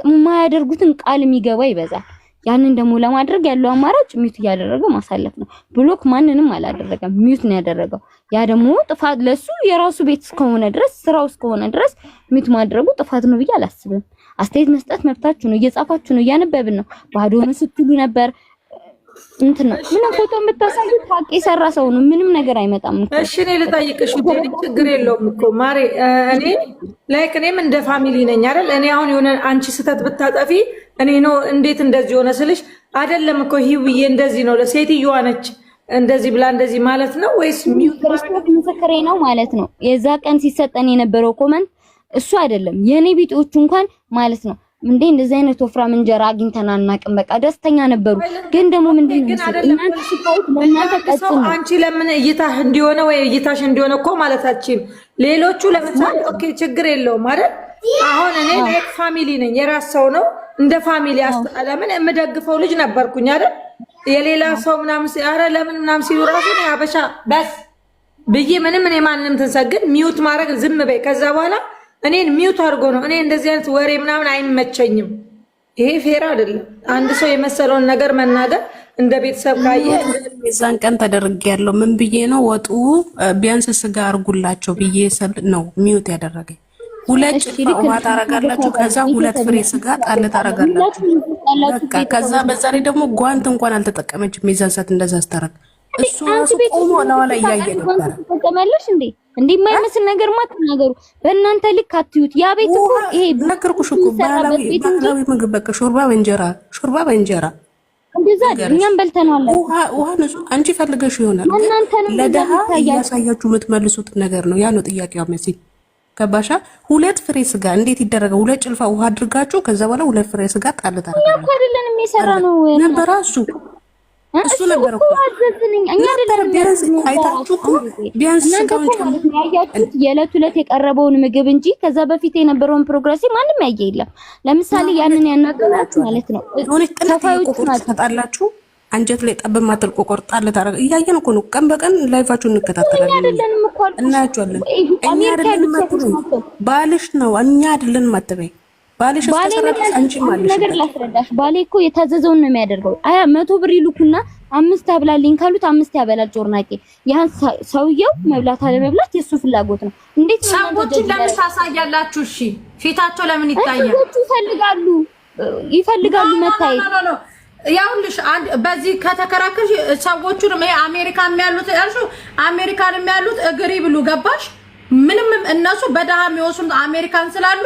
የማያደርጉትን ቃል የሚገባ ይበዛል። ያንን ደግሞ ለማድረግ ያለው አማራጭ ሚውት እያደረገ ማሳለፍ ነው። ብሎክ ማንንም አላደረገም፣ ሚውት ነው ያደረገው። ያ ደግሞ ጥፋት ለሱ የራሱ ቤት እስከሆነ ድረስ ስራው እስከሆነ ድረስ ሚውት ማድረጉ ጥፋት ነው ብዬ አላስብም። አስተያየት መስጠት መብታችሁ ነው። እየጻፋችሁ ነው፣ እያነበብን ነው። ባዶ ነው ስትሉ ነበር እንትን ነው ምንም ፎቶ የምታሳዩ ታቂ የሰራ ሰው ነው። ምንም ነገር አይመጣም እኮ። እሺ እኔ ልጠይቅሽ፣ ችግር የለውም እኮ ማሬ። እኔ ላይክ እኔም እንደ ፋሚሊ ነኝ አይደል? እኔ አሁን የሆነ አንቺ ስህተት ብታጠፊ እኔ ነው እንዴት እንደዚህ ሆነ ስልሽ አይደለም እኮ ሂውዬ እንደዚህ ነው ለሴትዮዋ ነች እንደዚህ ብላ እንደዚህ ማለት ነው ወይስ ክርስቶስ ምስክሬ ነው ማለት ነው። የዛ ቀን ሲሰጠን የነበረው ኮመንት እሱ አይደለም የኔ ቢጤዎቹ እንኳን ማለት ነው እንዴ እንደዚህ አይነት ወፍራም እንጀራ አግኝተን አናውቅም። በቃ ደስተኛ ነበሩ። ግን ደግሞ ምንድነው እናንተ ሲታዩት ለእናንተ ቀጥሉ። አንቺ ለምን እይታህ እንዲሆነ ወይ እይታሽ እንዲሆነ እኮ ማለታችን ሌሎቹ ለምሳሌ ኦኬ ችግር የለውም አይደል? አሁን እኔ ላይክ ፋሚሊ ነኝ፣ የራስ ሰው ነው እንደ ፋሚሊ ለምን የምደግፈው ልጅ ነበርኩኝ አይደል? የሌላ ሰው ምናምን ኧረ ለምን ምናምን ሲሉ ራሱ ነው አበሻ በስ ብዬ ምንም እኔ ማንንም ትንሰግን ሚውት ማድረግ ዝም በይ። ከዛ በኋላ እኔን ሚውት አድርጎ ነው። እኔ እንደዚህ አይነት ወሬ ምናምን አይመቸኝም። ይሄ ፌር አይደለም። አንድ ሰው የመሰለውን ነገር መናገር እንደ ቤተሰብ ካየ የዛን ቀን ተደርግ ያለው ምን ብዬ ነው ወጡ ቢያንስ ስጋ አርጉላቸው ብዬ ነው ሚውት ያደረገኝ። ሁለት ጭልፋ ውሃ ታረጋላችሁ። ከዛ ሁለት ፍሬ ስጋ ጣል ታረጋላችሁ። በቃ ከዛ በዛ ላይ ደግሞ ጓንት እንኳን አልተጠቀመችም። የዛን ሰዓት እንደዛ አስተረክ እሱ ራሱ ቆሞ ለዋላ እያየ ነበር። ተጠቀመለሽ እንዴ? የማይመስል ነገር ማትናገሩ በእናንተ ልክ አትዩት። ያ ቤት እኮ ይሄ ነገርኩሽ እኮ ባህላዊ ምግብ በቃ ሾርባ በእንጀራ እንደዛ እኛም በልተናል። ውሃ ንጹህ አንቺ ፈልገሽ ይሆናል። ለደሃ እያሳያችሁ የምትመልሱት ነገር ነው። ያ ነው ጥያቄው። መሲ ከባሻ ሁለት ፍሬ ስጋ እንዴት ይደረጋል? ሁለት ጭልፋ ውሃ አድርጋችሁ ከዛ በኋላ ሁለት ፍሬ ስጋ ጣል ታረጋላችሁ። እኛ አይደለንም የሰራነው ነበር እሱ ነበር እኮ አዘዝንኝ። እኛ አይደለም አይታችሁ ቢያንስ ስጋውን ያያችሁት የዕለት ዕለት የቀረበውን ምግብ እንጂ ከዛ በፊት የነበረውን ፕሮግረስ ማንም ያየ የለም። ለምሳሌ ያንን ያናገራችሁ ማለት ነው ተፋዮች ተጣላችሁ አንጀት ላይ ጠብ ማተል ቆቆርጣለ ታረጋ እያየን እኮ ነው። ቀን በቀን ላይፋችሁን እንከታተላለን። እኛ አይደለንም እኮ እናያችኋለን። እኛ አይደለንም አትበይ፣ ባልሽ ነው። እኛ አይደለንም አትበይ። ባልሽ ተሰራተ አንቺ ማለት ነገር ላስረዳሽ። ባሌ እኮ የታዘዘውን ነው የሚያደርገው። 100 ብር ይልኩና 5 አብላልኝ ካሉት 5 ያበላል ጮርናቄ። ያን ሰውየው መብላት አለ መብላት የሱ ፍላጎት ነው። እንዴት ሰዎችን ለምን ታሳያላችሁ? እሺ ፊታቸው ለምን ይታያል? ይፈልጋሉ መታየት። ያውልሽ በዚህ ከተከራከርሽ ሰዎቹን አሜሪካን የሚያሉት ያልሽው አሜሪካን የሚያሉት እግሪ ብሉ ገባሽ? ምንም እነሱ በደሃ የሚወስኑት አሜሪካን ስላሉ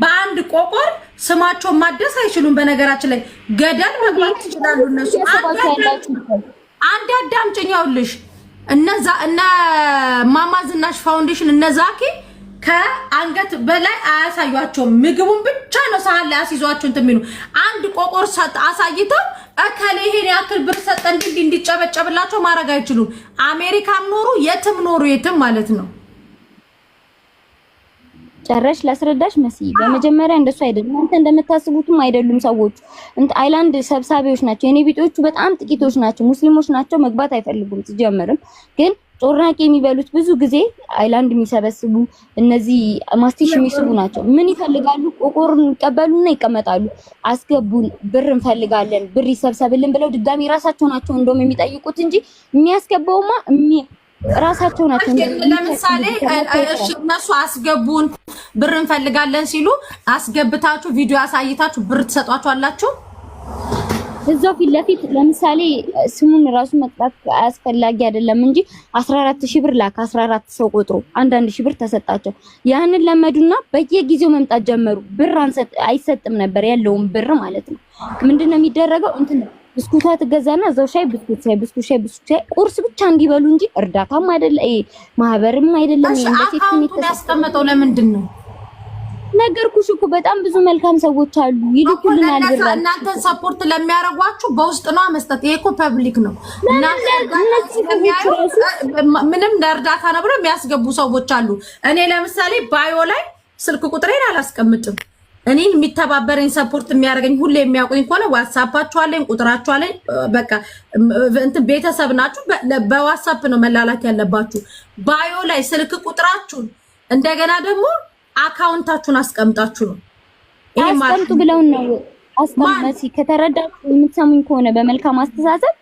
በአንድ ቆቆር ስማቸውን ማደስ አይችሉም። በነገራችን ላይ ገደል መግባት ይችላሉ እነሱ። አንድ አዳምጪኝ። ያውልሽ እነ ማማ ዝናሽ ፋውንዴሽን እነዛኪ ከአንገት በላይ አያሳዩአቸውም። ምግቡን ብቻ ነው ሳህን ላይ አስይዟቸው እንትን የሚሉ አንድ ቆቆር አሳይተው እከሌ ይሄን ያክል ብር ሰጠ እንዲጨበጨብላቸው ማድረግ አይችሉም። አሜሪካም ኖሩ የትም ማለት ነው። ጨረሽ ላስረዳሽ መሲ። በመጀመሪያ እንደሱ አይደለም፣ አንተ እንደምታስቡትም አይደሉም። ሰዎች አይላንድ ሰብሳቢዎች ናቸው። የኔ ቢጦቹ በጣም ጥቂቶች ናቸው። ሙስሊሞች ናቸው። መግባት አይፈልጉም ሲጀምርም። ግን ጮርናቄ የሚበሉት ብዙ ጊዜ አይላንድ የሚሰበስቡ እነዚህ ማስቲሽ የሚስቡ ናቸው። ምን ይፈልጋሉ? ቆቆርን ይቀበሉና ይቀመጣሉ። አስገቡን፣ ብር እንፈልጋለን፣ ብር ይሰብሰብልን ብለው ድጋሚ ራሳቸው ናቸው እንደውም የሚጠይቁት እንጂ የሚያስገባውማ ራሳቸው ናቸው። ለምሳሌ እሺ እነሱ አስገቡን ብር እንፈልጋለን ሲሉ አስገብታችሁ ቪዲዮ አሳይታችሁ ብር ትሰጧቸዋላችሁ። እዛው ፊት ለፊት ለምሳሌ ስሙን ራሱ መጥራት አያስፈልጊ አይደለም እንጂ 14000 ብር ላክ 14 ሰው ቆጥሮ 1000 ብር ተሰጣቸው። ያንን ለመዱና በየጊዜው መምጣት ጀመሩ። ብር አይሰጥም ነበር ያለውን ብር ማለት ነው። ምንድነው የሚደረገው? እንትን ብስኩቷ ትገዛና እዛው ሻይ ብስኩት ሻይ ቁርስ ብቻ እንዲበሉ እንጂ እርዳታም አይደለም ማህበርም አይደለም። አካውንቱ ያስቀመጠው ለምንድን ነው? ነገርኩሽ እኮ በጣም ብዙ መልካም ሰዎች አሉ ይልኩልናል ብር። እናንተን ሰፖርት ለሚያረጓችሁ በውስጥ ነው መስጠት። ይሄ እኮ ፐብሊክ ነው። ምንም ለእርዳታ ነው ብለው የሚያስገቡ ሰዎች አሉ። እኔ ለምሳሌ ባዮ ላይ ስልክ ቁጥሬን አላስቀምጥም። እኔን የሚተባበረኝ ሰፖርት የሚያደርገኝ ሁሌ የሚያውቁኝ ከሆነ ዋትስአፓችሁ አለኝ፣ ቁጥራችሁ አለኝ። በቃ እንትን ቤተሰብ ናችሁ። በዋትስአፕ ነው መላላክ ያለባችሁ። ባዮ ላይ ስልክ ቁጥራችሁን እንደገና ደግሞ አካውንታችሁን አስቀምጣችሁ ነው አስቀምጡ ብለውን ነው አስቀምጪ። ከተረዳችሁ የምትሰሙኝ ከሆነ በመልካም አስተሳሰብ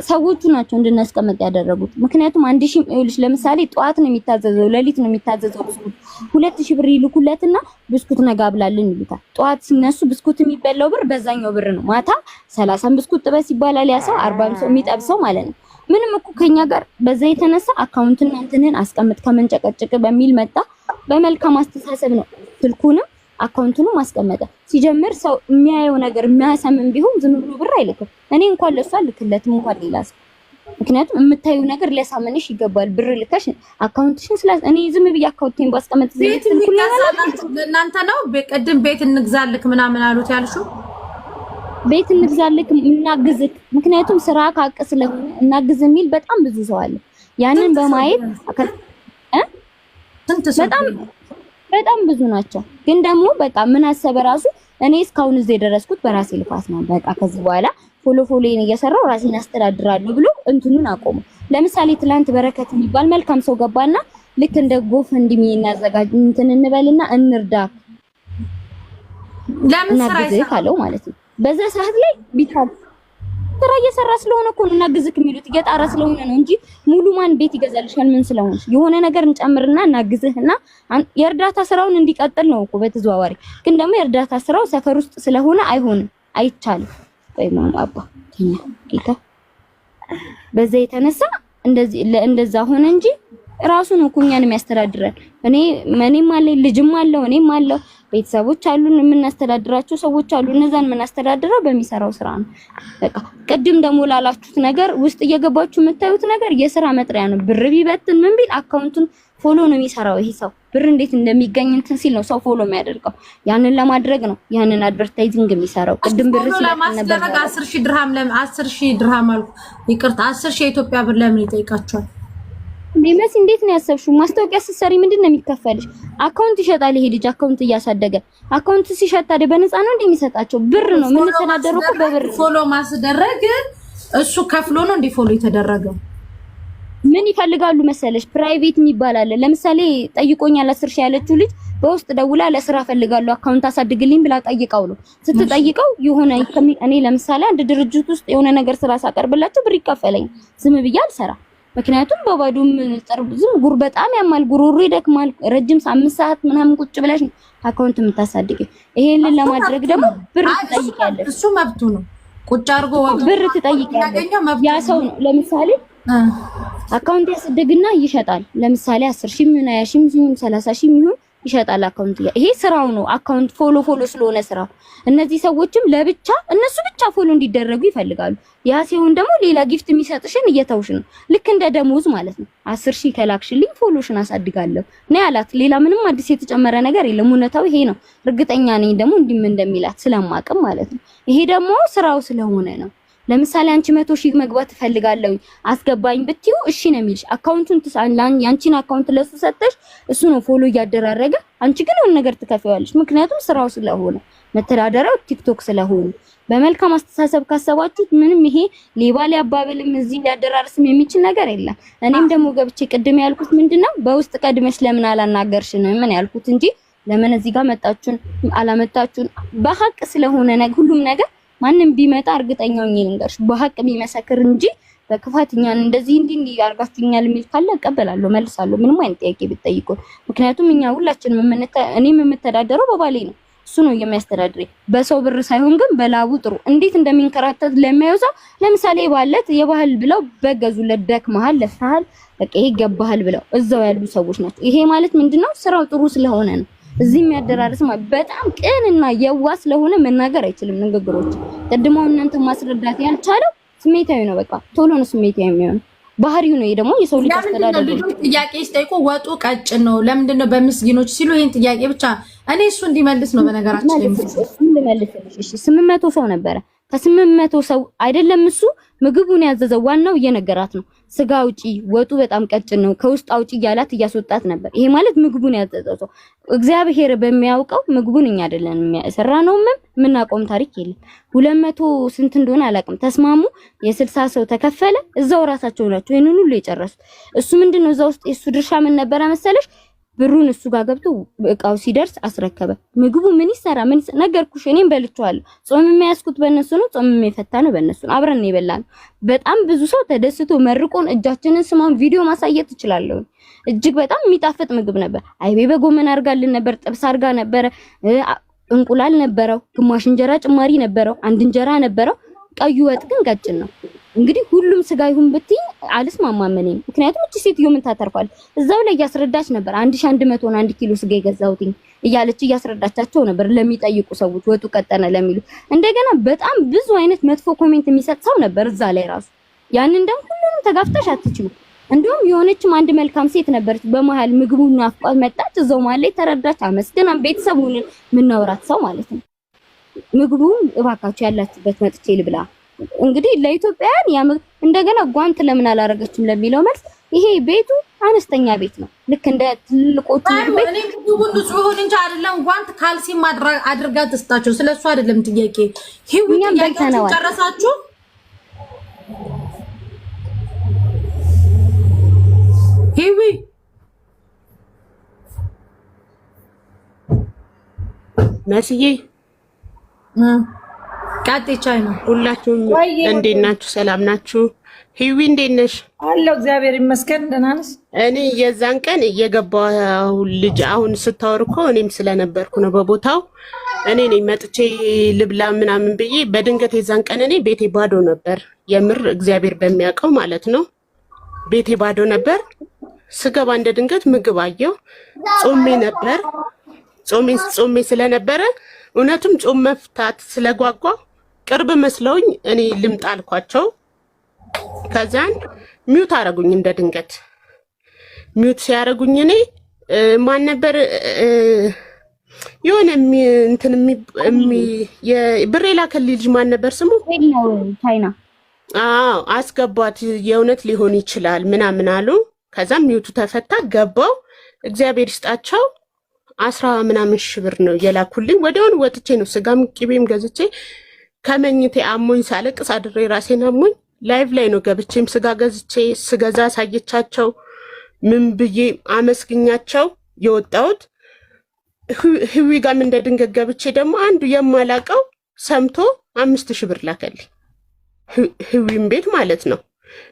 ሰዎቹ ናቸው እንድናስቀምጥ ያደረጉት። ምክንያቱም 1000 ይኸውልሽ፣ ለምሳሌ ጠዋት ነው የሚታዘዘው፣ ሌሊት ነው የሚታዘዘው ብስኩት 2000 ብር ይልኩለትና ብስኩት ነጋብላልን ይሉታል። ጠዋት ሲነሱ ብስኩት የሚበላው ብር በዛኛው ብር ነው። ማታ 30 ብስኩት ጥበስ ይባላል። ያ ሰው 40 ሰው የሚጠብሰው ማለት ነው። ምንም እኮ ከኛ ጋር በዛ የተነሳ አካውንትና እንትንን አስቀምጥ ከመንጨቀጭቅ በሚል መጣ። በመልካም አስተሳሰብ ነው ስልኩንም አካውንቱንም አስቀመጠ። ሲጀምር ሰው የሚያየው ነገር የሚያሰምን ቢሆን ዝም ብሎ ብር አይልክም። እኔ እንኳን ለሷ ልክለትም እንኳን ሌላ ሰው። ምክንያቱም የምታየው ነገር ሊያሳምንሽ ይገባል። ብር ልከሽ አካውንትሽን እኔ ዝም ብዬ አካውንቴን ባስቀመጥ ዘይት እናንተ ነው በቀደም ቤት እንግዛልክ ምናምን አሉት ያልሽው። ቤት እንግዛልክ እናግዝክ። ምክንያቱም ስራ ካቀ ስለሆነ እናግዝ የሚል በጣም ብዙ ሰው አለ። ያንን በማየት በጣም ብዙ ናቸው። ግን ደግሞ በቃ ምን አሰበ ራሱ እኔ እስካሁን እዚህ የደረስኩት በራሴ ልፋት ነው። በቃ ከዚህ በኋላ ፎሎዬን እየሰራው ራሴን አስተዳድራለሁ ብሎ እንትኑን አቆመ። ለምሳሌ ትላንት በረከት የሚባል መልካም ሰው ገባና ልክ እንደ ጎፈንድሚ እናዘጋጅ እንትን እንበልና እንርዳ ለምን ስራ ካለው ማለት ነው። በዛ ሰዓት ላይ ቢታል ስራ እየሰራ ስለሆነ እኮ ነው እናግዝክ የሚሉት እየጣራ ስለሆነ ነው እንጂ ሙሉ ማን ቤት ይገዛልሻል ምን ስለሆነሽ የሆነ ነገር እንጨምርና እናግዝህና የእርዳታ ስራውን እንዲቀጥል ነው እኮ በተዘዋዋሪ ግን ደግሞ የእርዳታ ስራው ሰፈር ውስጥ ስለሆነ አይሆንም አይቻልም ወይ ማማ ተኛ ጌታ በዛ የተነሳ እንደዛ ሆነ እንጂ ራሱ ነው ኩኛን የሚያስተዳድራል እኔም አለኝ ልጅም አለው እኔም አለው ቤተሰቦች አሉን የምናስተዳድራቸው ሰዎች አሉ እነዛን የምናስተዳድረው በሚሰራው ስራ ነው በቃ ቅድም ደግሞ ላላችሁት ነገር ውስጥ እየገባችሁ የምታዩት ነገር የስራ መጥሪያ ነው ብር ቢበትን ምን ቢል አካውንቱን ፎሎ ነው የሚሰራው ይሄ ሰው ብር እንዴት እንደሚገኝ እንትን ሲል ነው ሰው ፎሎ የሚያደርገው ያንን ለማድረግ ነው ያንን አድቨርታይዚንግ የሚሰራው ቅድም ብር ስለማስደረግ 10000 ድርሃም 10000 ድርሃም አልኩ ይቅርታ 10000 የኢትዮጵያ ብር ለምን ይጠይቃቸዋል ዲመስ እንዴት ነው ያሰብሽው ማስታወቂያ ስትሰሪ ምንድነው የሚከፈልሽ አካውንት ይሸጣል ይሄ ልጅ አካውንት እያሳደገ አካውንት ሲሸጣ አይደል በነፃ ነው እንደሚሰጣቸው ብር ነው ምን ተናደረው እኮ በብር ፎሎ ማስደረግ እሱ ከፍሎ ነው እንዴ ፎሎ የተደረገው ምን ይፈልጋሉ መሰለሽ ፕራይቬት የሚባል አለ ለምሳሌ ጠይቆኛል 10000 ያለችው ልጅ በውስጥ ደውላ ለስራ ፈልጋለሁ አካውንት አሳድግልኝ ብላ ጠይቀው ነው ስትጠይቀው የሆነ እኔ ለምሳሌ አንድ ድርጅት ውስጥ የሆነ ነገር ስራ ሳቀርብላቸው ብር ይከፈለኝ ዝም ብዬ አልሰራ ምክንያቱም በባዶም ዝም ጉር በጣም ያማል ጉሮሮ ይደክማል ረጅም 5 ሰዓት ምናምን ቁጭ ብለሽ አካውንት የምታሳድጊው ይሄንን ለማድረግ ደግሞ ብር ትጠይቂያለሽ እሱ መብቱ ነው ቁጭ አድርጎ ብር ትጠይቂያለሽ ያ ሰው ነው ለምሳሌ አካውንት ያሳድግና ይሸጣል ለምሳሌ 10000 ምን 20000 ምን 30000 ምን ይሸጣል አካውንት ይሄ ስራው ነው አካውንት ፎሎ ስለሆነ ስራው እነዚህ ሰዎችም ለብቻ እነሱ ብቻ ፎሎ እንዲደረጉ ይፈልጋሉ ያ ሲሆን ደግሞ ሌላ ጊፍት የሚሰጥሽን እየተውሽ ነው ልክ እንደ ደሞዝ ማለት ነው 10000 ከላክሽልኝ ፎሎሽን አሳድጋለሁ ነው ያላት ሌላ ምንም አዲስ የተጨመረ ነገር የለም እውነታው ይሄ ነው እርግጠኛ ነኝ ደግሞ እንዲም እንደሚላት ስለማቅም ማለት ነው ይሄ ደግሞ ስራው ስለሆነ ነው ለምሳሌ አንቺ 100000 መግባት ፈልጋለሁ አስገባኝ ብትዩ እሺ ነው የሚልሽ አካውንቱን ትሳላን ያንቺን አካውንት ለሱ ሰጠሽ እሱ ነው ፎሎ ያደራረገ አንቺ ግን የሆነ ነገር ትከፍያለሽ ምክንያቱም ስራው ስለሆነ መተዳደሪያው ቲክቶክ ስለሆነ በመልካም አስተሳሰብ ካሰባችሁት ምንም ይሄ ሌባ ሊያባብልም እዚህ ሊያደራርስም የሚችል ነገር የለም እኔም ደግሞ ገብቼ ቅድም ያልኩት ምንድነው በውስጥ ቀድመሽ ለምን አላናገርሽንም ምን ያልኩት እንጂ ለምን እዚህ ጋር መጣችሁን አላመጣችሁን በሐቅ ስለሆነ ነገር ሁሉም ነገር ማንም ቢመጣ እርግጠኛው ነኝ ልንገርሽ በሐቅ ቢመሰክር እንጂ በክፋትኛን እንደዚህ እንዲህ አርጋችሁኛል የሚል ካለ እቀበላለሁ መልሳለሁ ምንም አይነት ጥያቄ ቢጠይቁ ምክንያቱም እኛ ሁላችንም እኔም የምተዳደረው በባሌ ነው እሱ ነው የሚያስተዳድረኝ በሰው ብር ሳይሆን ግን በላቡ ጥሩ እንዴት እንደሚንከራተት ለማይወዛ ለምሳሌ ባለት የባህል ብለው በገዙለት ደክመሃል ለፍተሃል በቃ ይገባሃል ብለው እዛው ያሉ ሰዎች ናቸው ይሄ ማለት ምንድነው ስራው ጥሩ ስለሆነ ነው እዚህ የሚያደራርስ በጣም ቅንና የዋ ስለሆነ መናገር አይችልም ንግግሮች ቀድሞው እናንተ ማስረዳት ያልቻለው ስሜታዊ ነው በቃ ቶሎ ነው ስሜታዊ የሚሆነው ባህሪው ነው ደግሞ የሰው ልጅ አስተዳደር ልጅ ጥያቄ ሲጠይቁ ወጡ ቀጭን ነው ለምንድነው በምስጊኖች ሲሉ ይሄን ጥያቄ ብቻ እኔ እሱ እንዲመልስ ነው በነገራችን ላይ ልመልስልሽ እሺ 800 ሰው ነበረ ከ800 ሰው አይደለም እሱ ምግቡን ያዘዘው ዋናው እየነገራት ነው ስጋ አውጪ ወጡ በጣም ቀጭን ነው ከውስጥ አውጪ እያላት እያስወጣት ነበር ይሄ ማለት ምግቡን ያዘዘው ሰው እግዚአብሔር በሚያውቀው ምግቡን እኛ አይደለንም የሰራነውም ምናቆም ታሪክ የለም 200 ስንት እንደሆነ አላውቅም ተስማሙ የ60 ሰው ተከፈለ እዛው ራሳቸው ናቸው ይሄንን ሁሉ የጨረሱት እሱ ምንድነው እዛው ውስጥ የሱ ድርሻ ምን ነበር መሰለሽ ብሩን እሱ ጋር ገብቶ እቃው ሲደርስ አስረከበ ምግቡ ምን ይሰራ ምን ነገርኩሽ እኔም በልቼዋለሁ ጾም የሚያስኩት በእነሱ ነው ጾም የሚፈታ ነው በእነሱ ነው አብረን ይበላል በጣም ብዙ ሰው ተደስቶ መርቆን እጃችንን ስማን ቪዲዮ ማሳየት ይችላልው እጅግ በጣም የሚጣፍጥ ምግብ ነበር አይቤ በጎመን አርጋልን ነበር ጥብስ አርጋ ነበር እንቁላል ነበረው ግማሽ እንጀራ ጭማሪ ነበረው አንድ እንጀራ ነበረው ቀዩ ወጥ ግን ቀጭን ነው እንግዲህ ሁሉም ስጋ ይሁን ብትይ አልስማማም እኔ ምክንያቱም እቺ ሴትዮ ምን ታተርፋል እዛው ላይ ያስረዳች ነበር 1100 እና 1 ኪሎ ስጋ ይገዛውትኝ እያለች ያስረዳቻቸው ነበር ለሚጠይቁ ሰዎች ወጡ ቀጠነ ለሚሉ እንደገና በጣም ብዙ አይነት መጥፎ ኮሜንት የሚሰጥ ሰው ነበር እዛ ላይ ራሱ ያንን ደግሞ ሁሉንም ተጋፍተሽ አትችሉ እንደውም የሆነችም አንድ መልካም ሴት ነበረች በመሃል ምግቡን አፍቋት መጣች እዛው ማለት ላይ ተረዳች አመስግና ቤተሰቡን ምናወራት ሰው ማለት ነው ምግቡን እባካችሁ ያላችሁበት መጥቼ ልብላ እንግዲህ ለኢትዮጵያውያን እንደገና ጓንት ለምን አላረገችም ለሚለው መልስ ይሄ ቤቱ አነስተኛ ቤት ነው ልክ እንደ ትልቆቹ ቤት እኔ ምግቡን ንጹህ ይሁን እንጂ አይደለም ጓንት ካልሲ አድርጋ ተስታቸው ስለሱ አይደለም ጥያቄ ሂውኛም በልተናል ጨረሳችሁ ሂዊ መስዬ ቃጤቻይ ነው። ሁላችሁም እንዴት ናችሁ? ሰላም ናችሁ? ሂዊ እንዴት ነሽ? አለሁ እግዚአብሔር ይመስገን ደህና ነሽ? እኔ የዛን ቀን እየገባሁ ልጅ አሁን ስታወር እኮ እኔም ስለነበርኩ ነው በቦታው እኔ ነኝ መጥቼ ልብላ ምናምን ብዬ በድንገት የዛን ቀን እኔ ቤቴ ባዶ ነበር። የምር እግዚአብሔር በሚያውቀው ማለት ነው ቤቴ ባዶ ነበር። ስገባ እንደ ድንገት ምግብ አየሁ። ጾሜ ነበር። ጾሜ ስለነበረ እውነትም ጾም መፍታት ስለጓጓ ቅርብ መስለውኝ እኔ ልምጣ አልኳቸው። ከዛን ሚውት አረጉኝ። እንደ ድንገት ሚውት ሲያረጉኝ እኔ ማን ነበር የሆነ እንትን የብሬ ላከልኝ ልጅ ማን ነበር ስሙ? ታይና አስገቧት የእውነት ሊሆን ይችላል ምናምን አሉ። ከዛም ሚውቱ ተፈታ ገባው። እግዚአብሔር ይስጣቸው 10 ምናምን ሺህ ብር ነው የላኩልኝ። ወዲያውኑ ወጥቼ ነው ስጋም ቂቤም ገዝቼ ከመኝቴ አሞኝ ሳለቅስ አድሬ ራሴን አሞኝ ላይቭ ላይ ነው ገብቼም ስጋ ገዝቼ ስገዛ ሳየቻቸው ምን ብዬ አመስግኛቸው የወጣሁት። ህዊ ጋም እንደ ድንገት ገብቼ ደግሞ አንዱ የማላቀው ሰምቶ 5000 ብር ላከልኝ ህዊም ቤት ማለት ነው።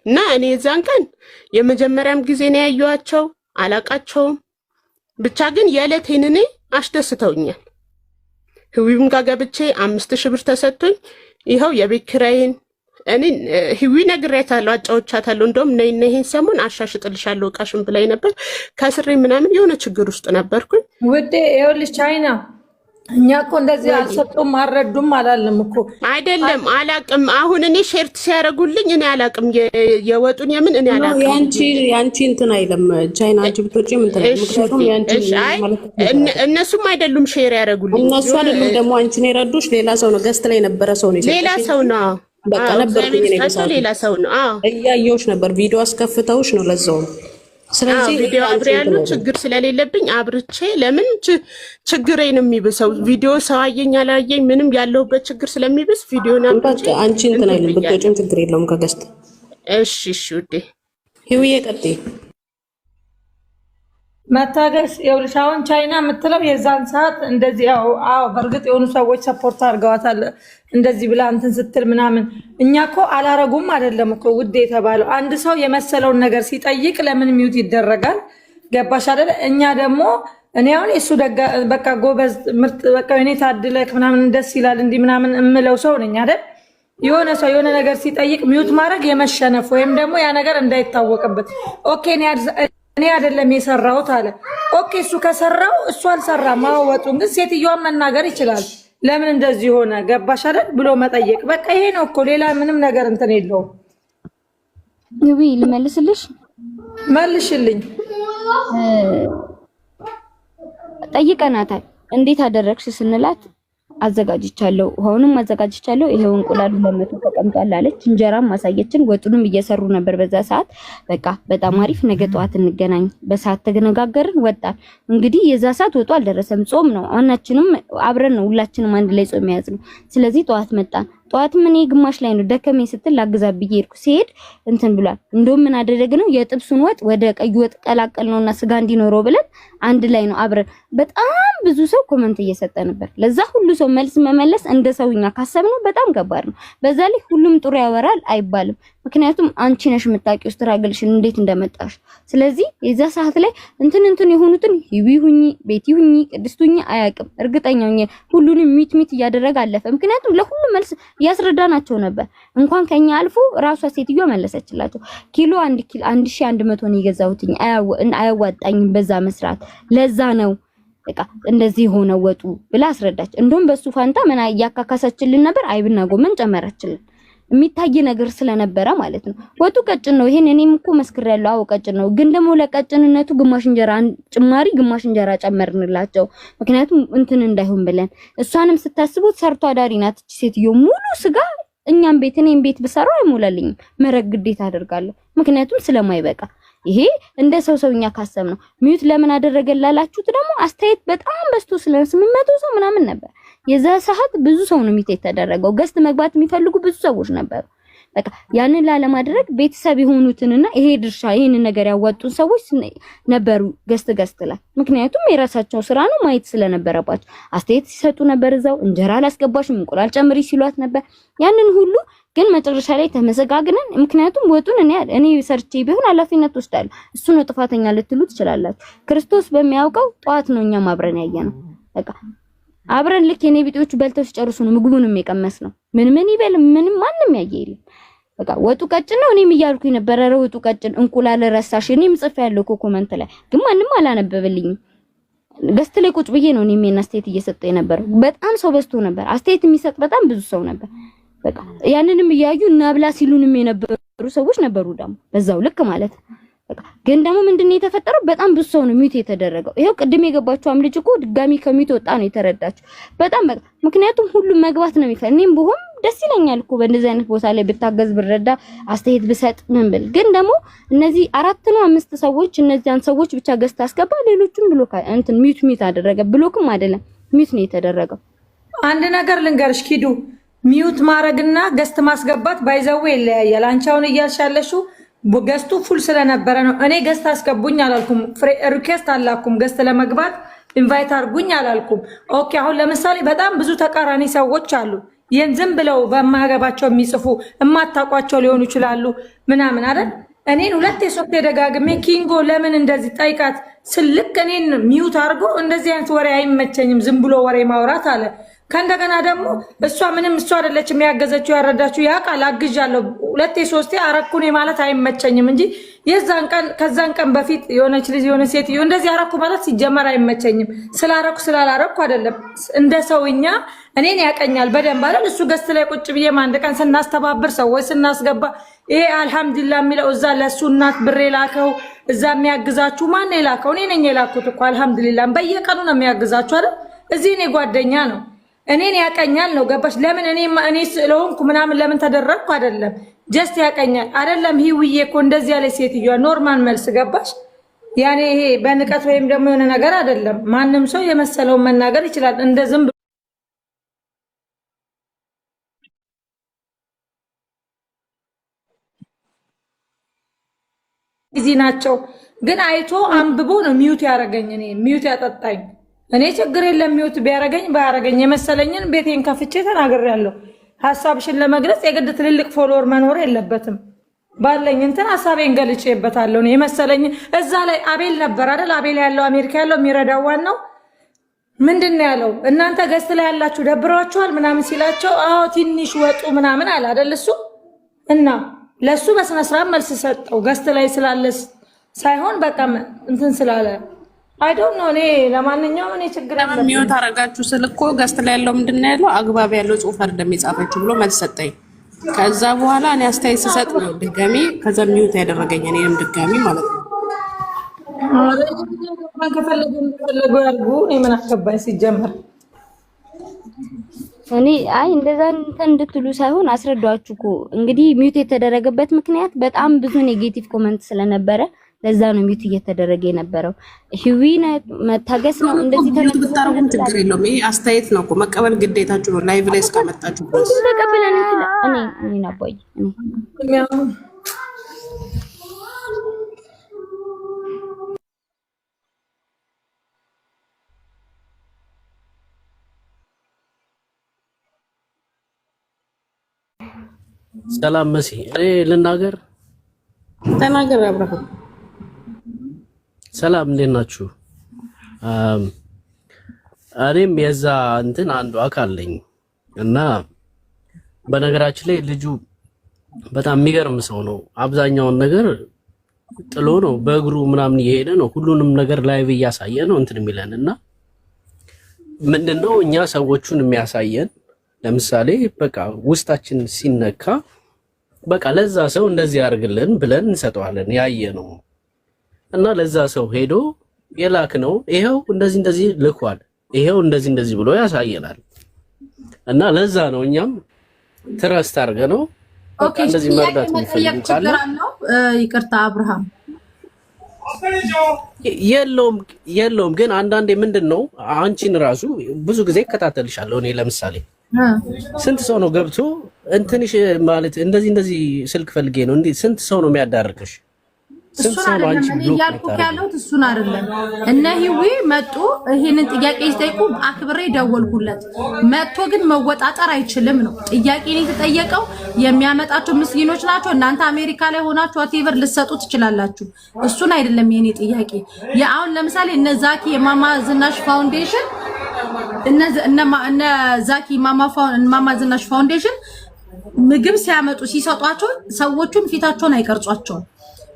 እና እኔ የዛን ቀን የመጀመሪያም ጊዜ ነው ያየኋቸው፣ አላቃቸውም። ብቻ ግን የዕለቴን እኔ አስደስተውኛል። ህዊም ጋር ገብቼ 5000 ብር ተሰጥቶኝ ይኸው የቤት ኪራይን እኔ ህዊ ነግሬያታለሁ፣ አጫውቻታለሁ። እንደውም ነይ ይሄን ሰሞን አሻሽጥልሻለሁ እቃሽን ብላኝ ነበር። ከስሬ ምናምን የሆነ ችግር ውስጥ ነበርኩኝ። ውዴ ይኸውልሽ ቻይና እኛ እኮ እንደዚህ አልሰጡም አልረዱም አላለም እኮ አይደለም። አላቅም አሁን እኔ ሼርት ሲያደርጉልኝ እኔ አላቅም የወጡን የምን እኔ አላቅም። ያንቺ እንትን አይለም ቻይና አንቺ ብትወጪ ምን ተለኝ? ምክንያቱም ያንቺ እነሱም አይደሉም ሼር ያደርጉልኝ። እነሱ አይደሉም ደግሞ አንቺን የረዱሽ ሌላ ሰው ነው። ገስት ላይ ነበረ ሰው ነው ሌላ ሰው ነው። በቃ ነበርኩኝ እኔ ሌላ ሰው ነው። እያየሁሽ ነበር። ቪዲዮ አስከፍተውሽ ነው ለዛው። ስለዚህ ቪዲዮ አብሬ ያሉ ችግር ስለሌለብኝ አብርቼ ለምን ችግሬን የሚብሰው ቪዲዮ ሰው አየኝ አላየኝ ምንም ያለውበት ችግር ስለሚብስ ቪዲዮን አብርቼ አንቺ እንትን አይልም ብትወጪም ችግር የለውም ከገስት። እሺ ውዴ ህዊዬ ቀጥይ። መታገስ ይኸውልሽ አሁን ቻይና የምትለው የዛን ሰዓት እንደዚህ አዎ በእርግጥ የሆኑ ሰዎች ሰፖርት አድርገዋታል እንደዚህ ብላ እንትን ስትል ምናምን። እኛ እኮ አላረጉም አይደለም እኮ ውዴ የተባለው አንድ ሰው የመሰለውን ነገር ሲጠይቅ ለምን ሚውት ይደረጋል? ገባሽ አይደል? እኛ ደግሞ እኔ አሁን እሱ በቃ ጎበዝ ምርጥ በቃ እኔ ታድለክ ምናምን ደስ ይላል እንዲህ ምናምን እምለው ሰው ነኝ አይደል? የሆነ ሰው የሆነ ነገር ሲጠይቅ ሚውት ማድረግ የመሸነፍ ወይም ደግሞ ያ ነገር እንዳይታወቅበት ኦኬ እኔ አይደለም የሰራሁት አለ። ኦኬ እሱ ከሰራው እሱ አልሰራም ማወጡን ግን ሴትዮዋን መናገር ይችላል። ለምን እንደዚህ ሆነ ገባሽ አይደል ብሎ መጠየቅ በቃ ይሄ ነው እኮ ሌላ ምንም ነገር እንትን የለውም። ይዊ ልመልስልሽ መልሽልኝ። ጠይቀናታል እንዴት አደረግሽ ስንላት አዘጋጅቻለሁ ውሃውንም አዘጋጅቻለሁ ይሄው እንቁላሉ ለመቶ ተቀምጧል አለች። እንጀራም ማሳየችን ወጡንም እየሰሩ ነበር በዛ ሰዓት። በቃ በጣም አሪፍ ነገ ጠዋት እንገናኝ በሰዓት ተነጋገርን ወጣን። እንግዲህ የዛ ሰዓት ወጡ አልደረሰም ጾም ነው። አናችንም አብረን ነው ሁላችንም አንድ ላይ ጾም ያዝ ነው። ስለዚህ ጠዋት መጣን። ጠዋትም እኔ ግማሽ ላይ ነው ደከመኝ ስትል ላግዛ ብዬ ሄድኩ። ሲሄድ እንትን ብሏል። እንደውም ምን አደረግነው የጥብሱን ወጥ ወደ ቀይ ወጥ ቀላቀልነውና ስጋ እንዲኖረው ብለን አንድ ላይ ነው አብረን። በጣም ብዙ ሰው ኮመንት እየሰጠ ነበር። ለዛ ሁሉ ሰው መልስ መመለስ እንደ ሰውኛ ካሰብነው በጣም ከባድ ነው። በዛ ላይ ሁሉም ጥሩ ያወራል አይባልም። ምክንያቱም አንቺ ነሽ የምታውቂው ስትራግልሽን እንዴት እንደመጣሽ። ስለዚህ የዛ ሰዓት ላይ እንትን የሆኑትን ህዊ ሁኚ ቤቲ ሁኚ ቅድስት ሁኚ አያውቅም። እርግጠኛ ነኝ ሁሉንም ሚት እያደረገ አለፈ። ምክንያቱም ለሁሉ መልስ ያስረዳናቸው ነበር። እንኳን ከኛ አልፎ ራሷ ሴትዮዋ መለሰችላቸው። ኪሎ 1100 ነው የገዛሁትኝ አያዋጣኝም በዛ መስራት ለዛ ነው በቃ እንደዚህ ሆነ ወጡ ብላ አስረዳች። እንደውም በሱ ፋንታ ምን ያካካሰችልን ነበር አይብና ጎመን ጨመረችልን። የሚታይ ነገር ስለነበረ ማለት ነው። ወጡ ቀጭን ነው። ይሄን እኔም እኮ መስክሬያለሁ። አዎ ቀጭን ነው። ግን ደግሞ ለቀጭንነቱ ግማሽ እንጀራ ጭማሪ ግማሽ እንጀራ ጨመርንላቸው። ምክንያቱም እንትን እንዳይሆን ብለን እሷንም ስታስቡት ሰርቶ አዳሪ ናት እቺ ሴትዮ። ሙሉ ስጋ እኛም ቤት እኔም ቤት ብሰራው አይሞላልኝም። መረግ ግዴታ አደርጋለሁ ምክንያቱም ስለማይበቃ። ይሄ እንደ ሰውኛ ካሰብ ነው። ሚዩት ለምን አደረገላላችሁት ደግሞ አስተያየት በጣም በዝቶ ስለ 800 ሰው ምናምን ነበር። የዛ ሰዓት ብዙ ሰው ነው ሚዩት የተደረገው። ገስት መግባት የሚፈልጉ ብዙ ሰዎች ነበሩ። በቃ ያንን ላለማድረግ ቤተሰብ የሆኑትንና ይሄ ድርሻ ይሄንን ነገር ያዋጡን ሰዎች ነበሩ ገስት ላይ። ምክንያቱም የራሳቸው ስራ ነው ማየት ስለነበረባቸው አስተያየት ሲሰጡ ነበር። እዛው እንጀራ አላስገባሽም እንቁላል ጨምሪ ሲሏት ነበር። ያንን ሁሉ ግን መጨረሻ ላይ ተመሰጋግነን ምክንያቱም ወጡን እኔ ሰርቼ ቢሆን ኃላፊነት ወስዳለሁ። እሱ ነው ጥፋተኛ ልትሉ ትችላላችሁ። ክርስቶስ በሚያውቀው ጧት ነው እኛም አብረን ያየነው። በቃ አብረን ልክ የኔ ቢጤዎቹ በልተው ሲጨርሱ ነው ምግቡንም የቀመስ ነው። ምን ይበል ምንም ማንም ያየ የለም። በቃ ወጡ ቀጭን ነው እኔም እያልኩኝ ነበር። ኧረ ወጡ ቀጭን እንቁላል ረሳሽ እኔም ጽፌያለሁ እኮ ኮመንት ላይ ግን ማንም አላነበበልኝም። ገስት ላይ ቁጭ ብዬ ነው እኔም አስተያየት እየሰጠሁ የነበረው። በጣም ሰው በዝቶ ነበር። አስተያየት የሚሰጥ በጣም ብዙ ሰው ነበር። በቃ ያንንም እያዩ እናብላ ሲሉንም የነበሩ ሰዎች ነበሩ ደግሞ በዛው ልክ ማለት ነው። በቃ ግን ደግሞ ምንድነው የተፈጠረው? በጣም ብዙ ሰው ነው ሚውት የተደረገው። ይሄው ቅድም የገባችው ልጅ እኮ ድጋሚ ከሚውት ወጣ ነው የተረዳችው። በጣም በቃ ምክንያቱም ሁሉም መግባት ነው የሚፈልግ። እኔም ብሆን ደስ ይለኛል እኮ በእንደዚህ አይነት ቦታ ላይ ብታገዝ ብረዳ አስተያየት ብሰጥ ምን ብል። ግን ደግሞ እነዚህ 4 ነው 5 ሰዎች እነዚያን ሰዎች ብቻ ገዝታ አስገባ፣ ሌሎቹን ብሎክ እንትን ሚውት አደረገ። ብሎክም አይደለም ሚውት ነው የተደረገው። አንድ ነገር ልንገርሽ ኪዱ፣ ሚውት ማድረግና ገስት ማስገባት ባይዘው ይለያያል። አንቺ አሁን እያልሻለሽው ገስቱ ፉል ስለነበረ ነው። እኔ ገስት አስገቡኝ አላልኩም። ሪኩዌስት አላኩም ገስት ለመግባት ኢንቫይት አድርጉኝ አላልኩም። ኦኬ አሁን ለምሳሌ በጣም ብዙ ተቃራኒ ሰዎች አሉ። ይሄን ዝም ብለው በማገባቸው የሚጽፉ እማታቋቸው ሊሆኑ ይችላሉ ምናምን አይደል? እኔን 2 3 ደጋግሜ ኪንጎ ለምን እንደዚህ ጠይቃት ስልክ እኔን ሚውት አድርጎ እንደዚህ አይነት ወሬ አይመቸኝም ዝም ብሎ ወሬ ማውራት አለ። ከእንደገና ደግሞ እሷ ምንም እሷ አይደለችም ያገዘችው ያረዳችው ያውቃል አግዣለሁ 2 3 አረኩኔ ማለት አይመቸኝም እንጂ የዛን ቀን ከዛን ቀን በፊት የሆነች ልጅ የሆነ ሴትዮ እንደዚህ አረኩ ማለት ሲጀመር አይመቸኝም። ስላረኩ ስላላረኩ አይደለም እንደ ሰውኛ እኔን ያቀኛል በደንብ አይደል? እሱ ገስት ላይ ቁጭ ብዬ አንድ ቀን ስናስተባብር ሰዎች ስናስገባ ይሄ አልহামዱሊላህ የሚለው እዛ ለሱ እናት ብሬ ላከው እዛ የሚያግዛችሁ ማን የላከው? እኔ ነኝ የላኩት እኮ አልহামዱሊላህ። በየቀኑ ነው የሚያግዛችሁ አይደል? እዚህ እኔ ጓደኛ ነው እኔን ያቀኛል ነው ገባሽ? ለምን እኔ ስለሆንኩ ምናምን ለምን ተደረግኩ አይደለም ጀስት ያቀኛል አይደለም። ሂውዬ እኮ እንደዚህ ያለ ሴትዮዋ ኖርማል መልስ ገባሽ? ያኔ ይሄ በንቀት ወይም ደግሞ የሆነ ነገር አይደለም። ማንም ሰው የመሰለውን መናገር ይችላል። እንደ ዝም እዚህ ናቸው ግን አይቶ አንብቦ ነው ሚውት ያረገኝ። እኔ ሚውት ያጠጣኝ እኔ ችግር የለም ሚውት ቢያረገኝ ባያረገኝ የመሰለኝን ቤቴን ከፍቼ ተናግሬያለሁ። ሐሳብሽን ለመግለጽ የግድ ትልልቅ ፎሎወር መኖር የለበትም። ባለኝ እንትን ሐሳቤን ገልጬበታለሁ። እኔ የመሰለኝ እዛ ላይ አቤል ነበር አይደል? አቤል ያለው አሜሪካ ያለው የሚረዳው ዋናው ምንድነው ያለው? እናንተ ገስት ላይ ያላችሁ ደብሯችኋል ምናምን ሲላቸው አዎ ትንሽ ወጡ ምናምን አለ አይደል? እሱ እና ለሱ በስነ ስርዓት መልስ ሰጠው። ገስት ላይ ስላለስ ሳይሆን በቃ እንትን ስላለ አይ ዶንት ኖ። እኔ ለማንኛውም እኔ ችግር አለ ሚውት አረጋችሁ ስልኮ ገስት ላይ ያለው ምንድነው ያለው? አግባብ ያለው ጽሁፍ አይደለም የጻፈችው ብሎ መልስ ሰጠኝ። ከዛ በኋላ እኔ አስተያየት ስሰጥ ነው ድጋሚ ከዛ ሚውት ያደረገኝ እኔም ድጋሚ ማለት ነው። ከፈለጉ ያርጉ። እኔ ምን አከባኝ ሲጀመር እኔ አይ እንደዛ እንድትሉ ሳይሆን አስረዳችሁ እኮ እንግዲህ ሚውት የተደረገበት ምክንያት በጣም ብዙ ኔጌቲቭ ኮሜንት ስለነበረ ለዛ ነው ሚውት እየተደረገ የነበረው። ህዊና መታገስ ነው እንደዚህ ተመጣጣሪም ችግር የለውም። ይሄ አስተያየት ነው እኮ መቀበል ግዴታችሁ ነው። ላይቭ ላይ እስከመጣችሁ ድረስ ተቀበለን እኔ ናባይ ሰላም መሲ እኔ ልናገር ተናገር አብርሃም። ሰላም እንዴት ናችሁ? እኔም የዛ እንትን አንዱ አካል ነኝ እና በነገራችን ላይ ልጁ በጣም የሚገርም ሰው ነው። አብዛኛውን ነገር ጥሎ ነው በእግሩ ምናምን እየሄደ ነው ሁሉንም ነገር ላይቭ እያሳየ ነው እንትን የሚለን እና ምንድነው እኛ ሰዎቹን የሚያሳየን ለምሳሌ በቃ ውስጣችን ሲነካ በቃ ለዛ ሰው እንደዚህ ያርግልን ብለን እንሰጠዋለን ያየ ነው እና ለዛ ሰው ሄዶ የላክ ነው ይሄው እንደዚህ ልኳል ይሄው እንደዚህ ብሎ ያሳየናል እና ለዛ ነው እኛም ትረስት አድርገ ነው በቃ እንደዚህ መርዳት የሚፈልጉ ካለ ይቅርታ አብርሃም የለውም ግን አንዳንዴ ምንድነው አንቺን ራሱ ብዙ ጊዜ እከታተልሻለሁ እኔ ለምሳሌ ስንት ሰው ነው ገብቶ እንትንሽ ማለት እንደዚህ ስልክ ፈልጌ ነው እንዴ? ስንት ሰው ነው የሚያዳርቅሽ? ስንት ሰው ነው አንቺ ብሎክ ያልኩት ያለሁት እሱን አይደለም። እነ ሂዊ መጡ ይሄንን ጥያቄ ሲጠይቁ አክብሬ ደወልኩለት። መጥቶ ግን መወጣጠር አይችልም ነው ጥያቄ ነው የተጠየቀው። የሚያመጣቸው ምስኪኖች ናቸው። እናንተ አሜሪካ ላይ ሆናችሁ whatever ልትሰጡ ትችላላችሁ። እሱን አይደለም የኔ ጥያቄ። አሁን ለምሳሌ እነ ዛኪ የማማ ዝናሽ ፋውንዴሽን እነ ዛኪ ማማ ዝናሽ ፋውንዴሽን ምግብ ሲያመጡ ሲሰጧቸው ሰዎቹን ፊታቸውን አይቀርጿቸውም።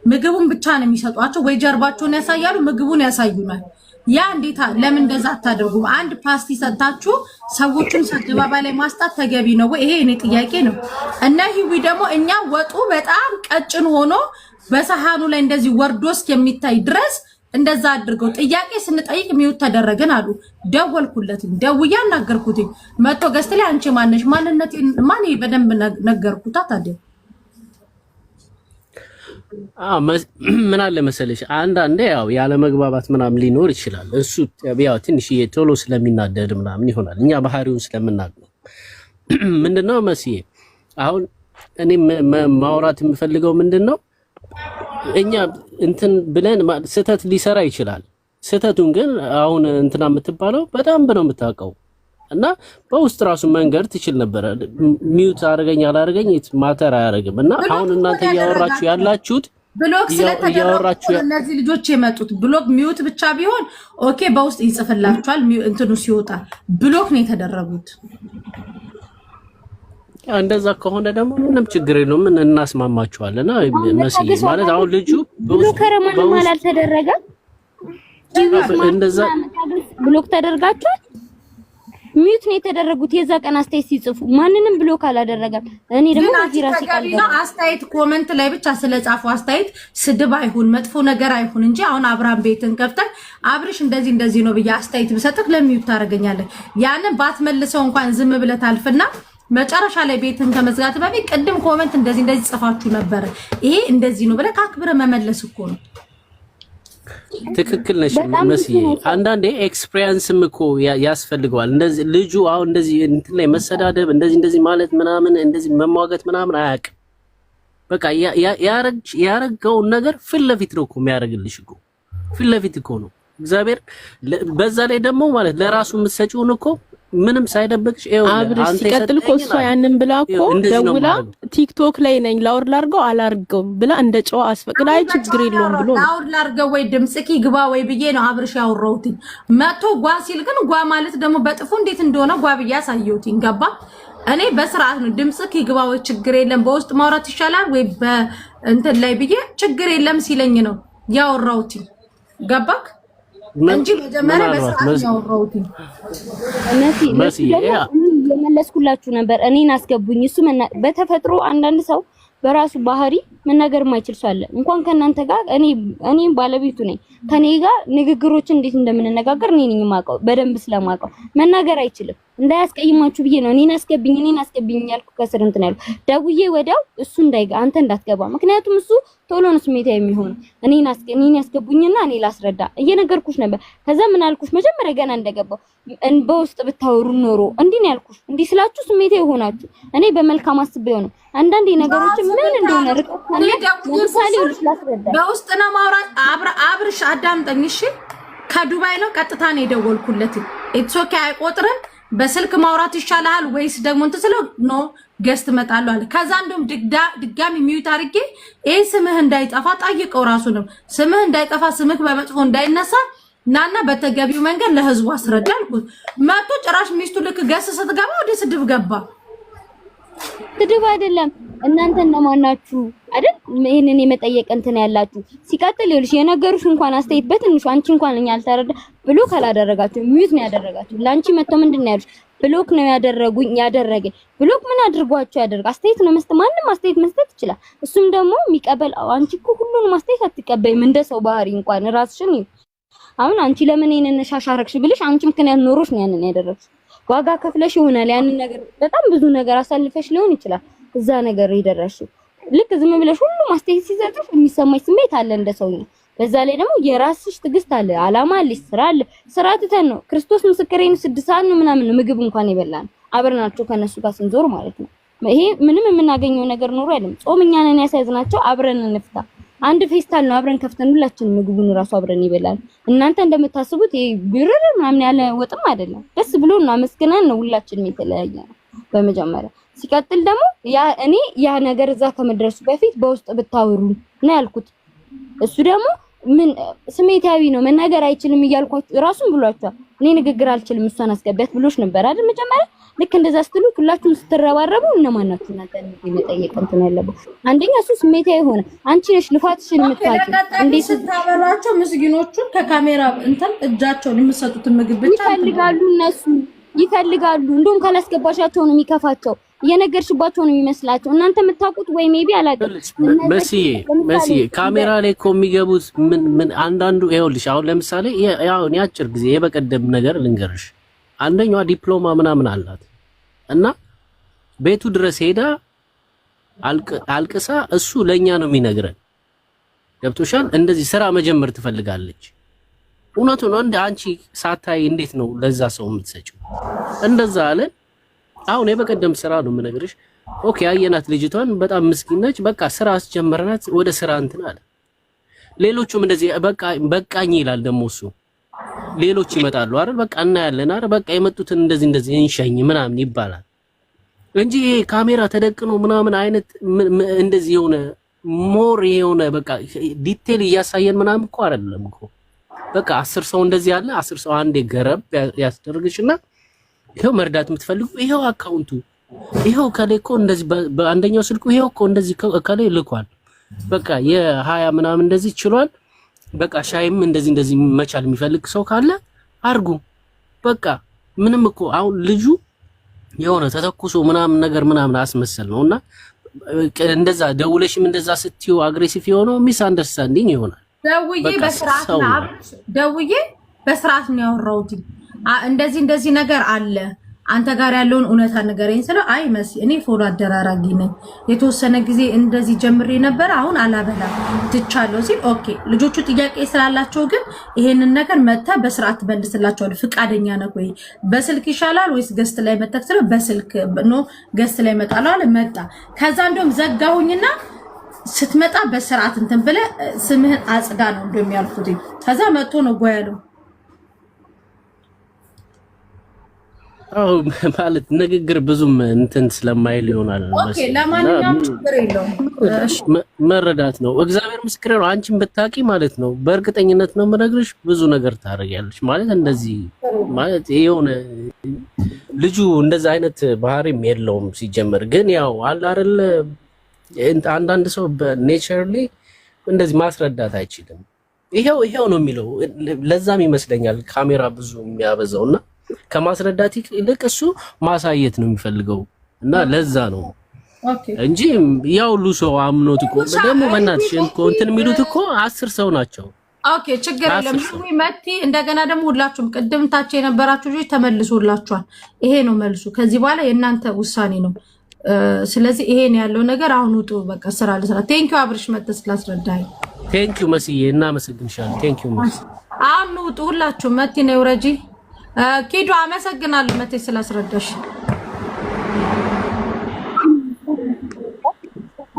ምግቡን ብቻ ነው የሚሰጧቸው። ወይ ጀርባቸውን ያሳያሉ፣ ምግቡን ያሳዩናል። ያ እንዴታ ለምን እንደዛ አታደርጉም? አንድ ፓስቲ ሰጣችሁ ሰዎቹን አደባባይ ላይ ማስጣት ተገቢ ነው ወይ? ይሄ እኔ ጥያቄ ነው። እና ሂዊ ደግሞ እኛ ወጡ በጣም ቀጭን ሆኖ በሰሃኑ ላይ እንደዚህ ወርዶ እስከሚታይ ድረስ እንደዛ አድርገው ጥያቄ ስንጠይቅ ሚውት ተደረገን አሉ። ደወልኩለት፣ ደውዬ አናገርኩት። መጥቶ ገስት ላይ አንቺ ማነሽ? ማንነቴ ማን በደንብ ነገርኩት። ታዲያ ምን አለ መሰለሽ አንዳንዴ ያው ያለ መግባባት ምናምን ሊኖር ይችላል። እሱ ያው ትንሽ ቶሎ ስለሚናደድ ምናምን ይሆናል። እኛ ባህሪውን ስለምናውቅ ነው። ምንድነው መስዬ አሁን እኔ ማውራት የምፈልገው ምንድነው እኛ እንትን ብለን ስህተት ሊሰራ ይችላል። ስህተቱን ግን አሁን እንትና የምትባለው በጣም ነው የምታውቀው እና በውስጥ ራሱ መንገድ ትችል ነበር። ሚውት አድርገኝ አላደርገኝ ማተር አያደርግም። እና አሁን እናንተ እያወራችሁ ያላችሁት ብሎክ ስለተደረጉ እነዚህ ልጆች የመጡት ብሎክ ሚውት ብቻ ቢሆን ኦኬ፣ በውስጥ ይጽፍላችኋል። እንትኑ ሲወጣ ብሎክ ነው የተደረጉት። እንደዛ ከሆነ ደግሞ ምንም ችግር የለውም። ምን እናስማማችኋለን። መስዬ ማለት አሁን ልጁ ብሎከር ማንም አልተደረገም። እንደዛ ብሎክ ተደርጋችኋል። ሚውት ነው የተደረጉት። የዛ ቀን አስተያየት ሲጽፉ ማንንም ብሎክ አላደረገም። እኔ ደግሞ ራሴ ቃል አስተያየት ኮሜንት ላይ ብቻ ስለጻፉ አስተያየት ስድብ አይሁን መጥፎ ነገር አይሁን እንጂ አሁን አብራም ቤትን ከፍተን አብርሽ እንደዚህ ነው ብዬ አስተያየት ብሰጥክ ለሚውት ታደርገኛለህ። ያንን ባትመልሰው እንኳን ዝም ብለህ ታልፍና መጨረሻ ላይ ቤትን ከመዝጋት በፊት ቅድም ኮሜንት እንደዚህ ጽፋችሁ ነበር ይሄ እንደዚህ ነው ብለህ አክብረህ መመለስ እኮ ነው። ትክክል ነሽ መስዬ። አንዳንዴ ኤክስፒሪየንስም እኮ ያስፈልገዋል። እንደዚህ ልጁ አሁን እንደዚህ እንትን ላይ መሰዳደብ እንደዚህ ማለት ምናምን እንደዚህ መሟገት ምናምን አያውቅም። በቃ ያረገውን ነገር ፊት ለፊት ነው እኮ የሚያደርግልሽ እኮ ፊት ለፊት እኮ ነው እግዚአብሔር። በዛ ላይ ደግሞ ማለት ለራሱ የምትሰጪውን እኮ ምንም ሳይደብቅሽ አብርሽ ሲቀጥል እኮ እሷ ያንን ብላ እኮ ደውላ ቲክቶክ ላይ ነኝ ላውር ላርገው አላርገውም ብላ እንደ ጨዋ አስፈቅዳ አይ ችግር የለውም ብሎ ላውር ላርገው ወይ ድምጽኪ ግባ ወይ ብዬ ነው አብርሽ ያወራሁት። መቶ ጓ ሲል ግን ጓ ማለት ደግሞ በጥፉ እንዴት እንደሆነ ጓ ብዬ አሳየሁት። ገባ? እኔ በስርዓት ነው ድምጽኪ ግባ ወይ ችግር የለም በውስጥ ማውራት ይሻላል ወይ በእንትን ላይ ብዬ ችግር የለም ሲለኝ ነው ያወራሁት። ገባክ? እንጂ መጀመሪያ በስርዓት ያወራሁት መሲ የመለስኩላችሁ ነበር። እኔን አስገቡኝ። እሱ በተፈጥሮ አንዳንድ ሰው በራሱ ባህሪ መናገር የማይችል ሰው አለ። እንኳን ከናንተ ጋር እኔ ባለቤቱ ነኝ። ከኔ ጋር ንግግሮችን እንዴት እንደምንነጋገር እኔ ነኝ የማውቀው በደንብ ስለማውቀው መናገር አይችልም። እንዳያስቀይማችሁ ብዬ ነው እኔን አስገብኝ ያልኩ። ከስር እንትን ያልኩ ደውዬ ወዲያው እሱ አንተ እንዳትገባ፣ ምክንያቱም እሱ ቶሎ ነው ስሜታዊ የሚሆነው። እኔን ያስገቡኝና እኔ ላስረዳ እየነገርኩሽ ነበር። ከዛ ምን አልኩሽ መጀመሪያ ገና እንደገባው በውስጥ ብታወሩ ኖሮ እንዲህ ነው ያልኩሽ። እንዲህ ስላችሁ ስሜታዊ ሆናችሁ እኔ በመልካም አስቤው ነው። አንዳንዴ ነገሮች ምን እንደሆነ ርቀት ለምሳሌ ላስረዳ በውስጥ ነው ማውራት። አብርሽ አዳምጠኝ እሺ። ከዱባይ ነው ቀጥታ ነው የደወልኩለት። ኢትስ ኦኬ አይቆጥርም። በስልክ ማውራት ይሻላል ወይስ ደግሞ እንትን ስለው ኖ ገስት መጣሉ አለ። ከዛ እንደውም ድጋሚ ሚዩት አድርጌ ይሄ ስምህ እንዳይጠፋ ጠይቀው ራሱ ነው ስምህ እንዳይጠፋ ስምህ በመጥፎ እንዳይነሳ ናና በተገቢው መንገድ ለህዝቡ አስረዳ አልኩት። መጥቶ ጭራሽ ሚስቱ ልክ ገስ ስትገባ ወደ ስድብ ገባ። ስድብ አይደለም። እናንተ እንደማናችሁ አይደል ይሄንን የመጠየቅ እንትን ያላችሁ። ሲቀጥል ይኸውልሽ የነገሩሽ እንኳን አስተያየት በትንሹ አንቺ እንኳን እኛ አልተረዳ ብሎክ አላደረጋችሁ ሚዩት ነው ያደረጋችሁ። ላንቺ መጥቶ ምንድነው ያሉሽ? ብሎክ ነው ያደረገኝ። ብሎክ ምን አድርጓችሁ ያደረገ? አስተያየት ነው መስጠት። ማንንም አስተያየት መስጠት ይችላል። እሱም ደግሞ የሚቀበል አንቺ እኮ ሁሉንም አስተያየት አትቀበይም። እንደ ሰው ባህሪ እንኳን ራስሽን አሁን አንቺ ለምን ይሄንን ሻሻረክሽ ብልሽ አንቺ ምክንያት ኖሮሽ ነው ያንን ያደረግሽ። ዋጋ ከፍለሽ ይሆናል ያንን ነገር በጣም ብዙ ነገር አሳልፈሽ ሊሆን ይችላል እዛ ነገር ይደረሽው። ልክ ዝም ብለሽ ሁሉም አስተያየት ሲሰጥሽ የሚሰማሽ ስሜት አለ እንደ ሰውኛ። በዛ ላይ ደግሞ የራስሽ ትግስት አለ፣ አላማ አለሽ፣ ስራ አለ። ስራ ትተን ነው ክርስቶስ ምስክሬን 6 ሰዓት ነው ምናምን ምግብ እንኳን ይበላል አብረናቸው ከነሱ ጋር ስንዞር ማለት ነው። ይሄ ምንም የምናገኘው ነገር ኖሮ አይደለም። ጾምኛ ነን ያሳዝናቸው አብረን እንፍታ። አንድ ፌስታል ነው አብረን ከፍተን ሁላችንም ምግቡን ራሱ አብረን ይበላል። እናንተ እንደምታስቡት ይሄ ብርር ምናምን ያለ ወጥም አይደለም። ደስ ብሎና መስገናን ነው ሁላችንም የተለያየ ነው በመጀመሪያ። ሲቀጥል ደግሞ ያ ነገር እዛ ከመድረሱ በፊት በውስጥ ብታወሩ ነው ያልኩት። እሱ ደግሞ ምን ስሜታዊ ነው መናገር አይችልም እያልኳችሁ ራሱን ብሏቸዋል። እኔ ንግግር አልችልም እሷን አስገቢያት ብሎሽ ነበር አይደል መጀመሪያ። ልክ እንደዛ ስትሉት ሁላችሁም ስትረባረቡ እነማን ናችሁ እናንተ መጠየቅ እንትን ያለበት። አንደኛ እሱ ስሜታዊ ሆነ። አንቺ ነሽ ልፋትሽን የምታውቂ። እንዴት ስታበሏቸው ምስኪኖቹን ከካሜራ እንትን እጃቸውን የምትሰጡትን ምግብ ብቻ ይፈልጋሉ እነሱ ይፈልጋሉ። እንደውም ካላስገባሻቸው ነው የሚከፋቸው። እየነገርሽባቸው ነው የሚመስላቸው። እናንተ የምታውቁት ወይ ሜቢ አላውቅም። መሲ ካሜራ ላይ እኮ የሚገቡት ምን አንዳንዱ ይኸውልሽ፣ አሁን ለምሳሌ ያው አጭር ጊዜ የበቀደም ነገር ልንገርሽ። አንደኛዋ ዲፕሎማ ምናምን አላት እና ቤቱ ድረስ ሄዳ አልቅሳ እሱ ለኛ ነው የሚነግረን። ገብቶሻል? እንደዚህ ስራ መጀመር ትፈልጋለች። እውነቱ ነው። እንደ አንቺ ሳታይ እንዴት ነው ለዛ ሰው የምትሰጪው? እንደዛ አለን። አሁን የበቀደም ስራ ነው የምነግርሽ። ኦኬ አየናት፣ ልጅቷን በጣም ምስኪን ነች። በቃ ስራ አስጀመርናት፣ ወደ ስራ እንትን አለ። ሌሎቹም እንደዚህ በቃኝ ይላል ደግሞ እሱ። ሌሎች ይመጣሉ አይደል? በቃ እናያለን አይደል? በቃ የመጡትን እንደዚህ እንሸኝ ምናምን ይባላል እንጂ ይሄ ካሜራ ተደቅኖ ምናምን አይነት እንደዚህ የሆነ ሞር የሆነ በቃ ዲቴል እያሳየን ምናምን እኮ አይደለም እኮ። በቃ 10 ሰው እንደዚህ ያለ 10 ሰው አንዴ ገረብ ያስደርግሽና ይሄው መርዳት የምትፈልጉ ይሄው አካውንቱ ይሄው ከሌ እኮ እንደዚህ በአንደኛው ስልኩ ይሄው እኮ እንደዚህ ከሌ ልኳል። በቃ የ20 ምናምን እንደዚህ ችሏል። በቃ ሻይም እንደዚህ መቻል የሚፈልግ ሰው ካለ አርጉ። በቃ ምንም እኮ አሁን ልጁ የሆነ ተተኩሶ ምናምን ነገር ምናምን አስመሰል ነውና እንደዛ ደውለሽም እንደዛ ስትዩ አግሬሲቭ የሆነው ሚስ አንደርስታንዲንግ ይሆናል። ደውዬ በስርዓት ነው ያወራሁት። እንደዚህ ነገር አለ አንተ ጋር ያለውን እውነታ ንገረኝ ስለው አይ መሲ እኔ ፎሎ አደራራጊ ነኝ የተወሰነ ጊዜ እንደዚህ ጀምሬ ነበር አሁን አላበላም ትቻለሁ ሲል ኦኬ ልጆቹ ጥያቄ ስላላቸው ግን ይሄንን ነገር መጣ በስርዓት ትመልስላቸዋለህ ፍቃደኛ ነህ ወይ በስልክ ይሻላል ወይስ ገስት ላይ መጣክ ስለው በስልክ ነው ገስት ላይ መጣለው አለ መጣ ከዛ እንደውም ዘጋሁኝና ስትመጣ በስርዓት እንትን ብለህ ስምህን አጽዳ ነው እንደሚያልኩት ከዛ መጥቶ ነው ጎያለው ማለት ንግግር ብዙም እንትን ስለማይል ይሆናል። ኦኬ ለማንኛውም ችግር የለውም መረዳት ነው። እግዚአብሔር ምስክሬ ነው። አንቺን ብታቂ ማለት ነው በእርግጠኝነት ነው የምነግርሽ ብዙ ነገር ታደርጊያለሽ። ማለት እንደዚህ ማለት የሆነ ልጁ እንደዛ አይነት ባህሪም የለውም ሲጀመር። ግን ያው አለ አይደል አንዳንድ ሰው በኔቸርሊ እንደዚህ ማስረዳት አይችልም። ይሄው ነው የሚለው። ለዛም ይመስለኛል ካሜራ ብዙ የሚያበዛውና ከማስረዳት ይልቅ እሱ ማሳየት ነው የሚፈልገው እና ለዛ ነው እንጂ ያው ሁሉ ሰው አምኖት እኮ ደግሞ በእናትሽ እንትን የሚሉት እኮ 10 ሰው ናቸው። ኦኬ ችግር የለም። መቲ እንደገና ደግሞ ሁላችሁም ቅድም ታች የነበራችሁ ልጅ ተመልሶላችኋል። ይሄ ነው መልሱ። ከዚህ በኋላ የእናንተ ውሳኔ ነው። ስለዚህ ይሄን ያለው ነገር አሁን ውጡ። በቃ ስራ ለስራ ቴንኪው አብርሽ መጥተህ ስላስረዳኝ ቴንኪው መስዬ እናመሰግንሻለን። ቴንኪው መሲ አሁን ውጡ ሁላችሁም። መቲ ነው ረጂ ኪዱ አመሰግናለሁ መቴ ስላስረዳሽ።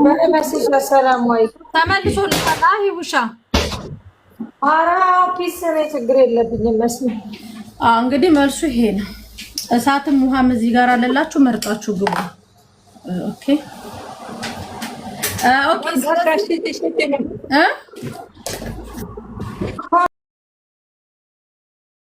በመሲሽ ሰላም ወይ ተመልሶ ለታላሂ ውሻ አራ ፒስ ነው ችግር የለብኝም መስሎ እንግዲህ መልሱ ይሄ ነው። እሳትም ውሃም እዚህ ጋር አለላችሁ መርጣችሁ ግቡ። ኦኬ ኦኬ